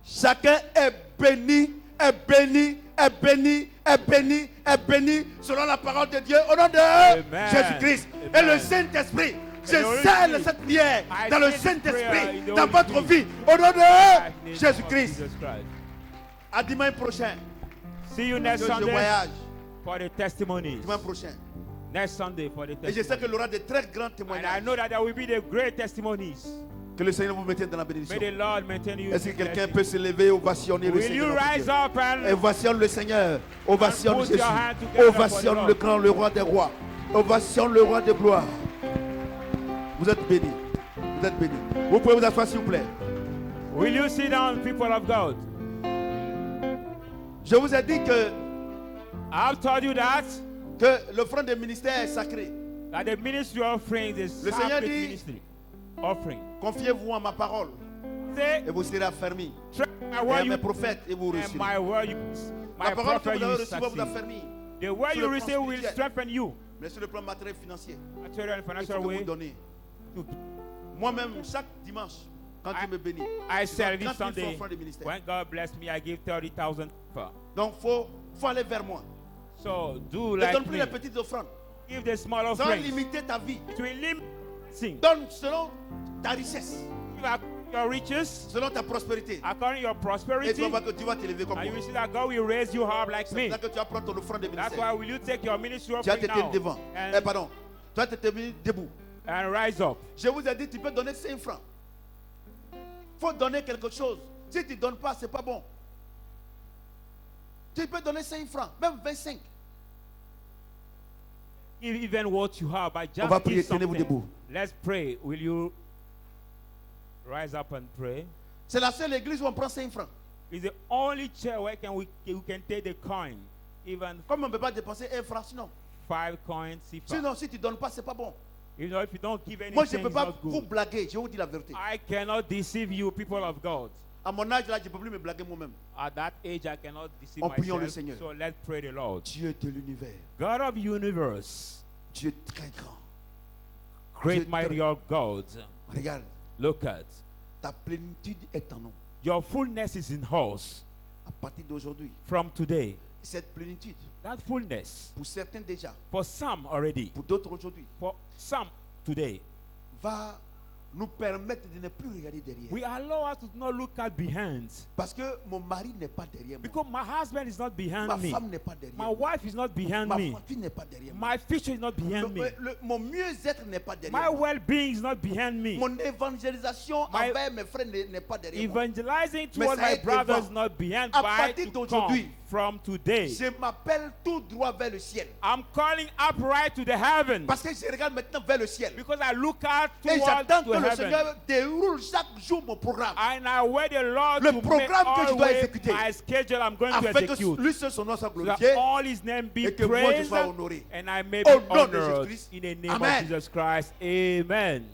Chacun est béni, est béni, est béni, est béni, est béni selon la parole de Dieu au nom de Amen. Jésus-Christ. Et Amen. le Saint-Esprit, je And the Holy scelle Spirit. cette prière I dans le say this prayer Saint-Esprit, in the dans Holy votre Spirit. vie au nom In de the name Jésus-Christ. of Jesus Christ. À dimanche prochain, See you next je Sunday voyage. for the testimonies. Dimanche prochain. Next Sunday for the Et je sais testimonies. qu'il y aura de très grands And I témoignages. know that there will be the great testimonies. Que le Seigneur vous mette dans la May bénédiction. the Lord maintain you. Est-ce que in quelqu'un blessing. peut se lever, ovationner le Will Seigneur? you notre rise Dieu? up and Ovationne le Seigneur, ovationne And put Jésus, your hand together for the ovationne Lord. le grand, le roi des rois, ovationne le roi de gloire. Vous êtes bénis, vous êtes bénis. Vous pouvez vous asseoir s'il vous plaît. will you sit down, people of God? Je vous ai dit I've told you that que l'offrande des ministères est sacrée. the ministry offering is Le Seigneur sacred dit- ministry offering. Confiez-vous en ma parole Say, et vous serez affermis. trust my Et à word, mes you, prophètes et vous and réussirez. my word, you, my La parole que prophet, vous avez you reçue va vous succeed. affermir. The word Sur you le receive plan will spirituel. strengthen you. Mais sur le plan matériel financier, Material and il faut financial que vous way. donnez. to- Moi-même, chaque dimanche, quand I- tu me bénis, I je serve donne this 30 000 Sunday. offrandes de ministère. When God bless me, I give 30,000. Donc, faut aller vers moi. So do Ne like donne plus me. les petites offrandes. Give the small Sans offering. limiter ta vie. To limit things. Donne selon ta richesse, Give according to your riches, selon ta prospérité. according to your Et tu prosperity, vas voir que tu vas t'élever comme and moi. you will see that God will raise you up like C'est me. pour ça que tu vas prendre ton offrande de That's ministère. why will you take your ministry Tu vas offering te tenir now devant. and, Pardon. Tu vas te tenir debout. and rise up. Je vous ai dit, tu peux donner 5 francs. Il faut donner quelque chose. Si tu ne donnes pas, ce n'est pas bon. Tu peux donner 5 francs, même 25. Give even what you have, but On va just prier, give tenez-vous something. debout. Let's pray. Will you rise up and pray? C'est la seule église où on prend 5 francs. It's the only chair where we can take the coin, even Comme on ne peut pas dépenser 1 franc, sinon. 5 coins. Sinon, si tu ne donnes pas, ce n'est pas bon. You know, if you don't give anything, Moi, je ne peux it's pas not vous good. blaguer. Je vous dis la vérité. I cannot deceive you, people of God. À mon âge, là, je ne peux plus me blaguer moi-même. At that age, I cannot deceive En priant le myself. Seigneur. So let's pray the Lord. Dieu de l'univers. God of universe, Dieu très grand. great Dieu mighty of God, Regarde, look at ta plénitude est en nous. your fullness is in us À partir d'aujourd'hui, from today. Cette plénitude, that fullness, pour certains déjà, for some already, pour d'autres aujourd'hui, for some today, va nous permettre de ne plus regarder derrière. we allow us to not look at behind. Parce que mon mari n'est pas derrière moi. Because my husband is not behind Ma me. femme n'est pas derrière My moi. wife is not behind Ma me. fille n'est pas derrière moi. My future is not behind me. Mon mieux-être n'est pas derrière My moi. well-being is not behind me. Mon évangélisation My envers mes frères n'est pas derrière moi. Evangelizing Mais towards ça my est brothers devant. not behind, À but partir to d'aujourd'hui, come from today. Je m'appelle tout droit vers le ciel. I'm calling upright to the heaven. Parce que je regarde maintenant vers le ciel. Because I look out Et towards j'attends que to le heaven. Seigneur déroule chaque jour mon programme. And I wait the Lord Le to make programme que je dois always exécuter. my schedule I'm going to Afin que execute. lui seul son nom soit So glorifié. that all his name be Et que moi je praised sois honoré. and I may Au be nom de honored Jésus-Christ. in the name Amen. of Jesus Christ. Amen.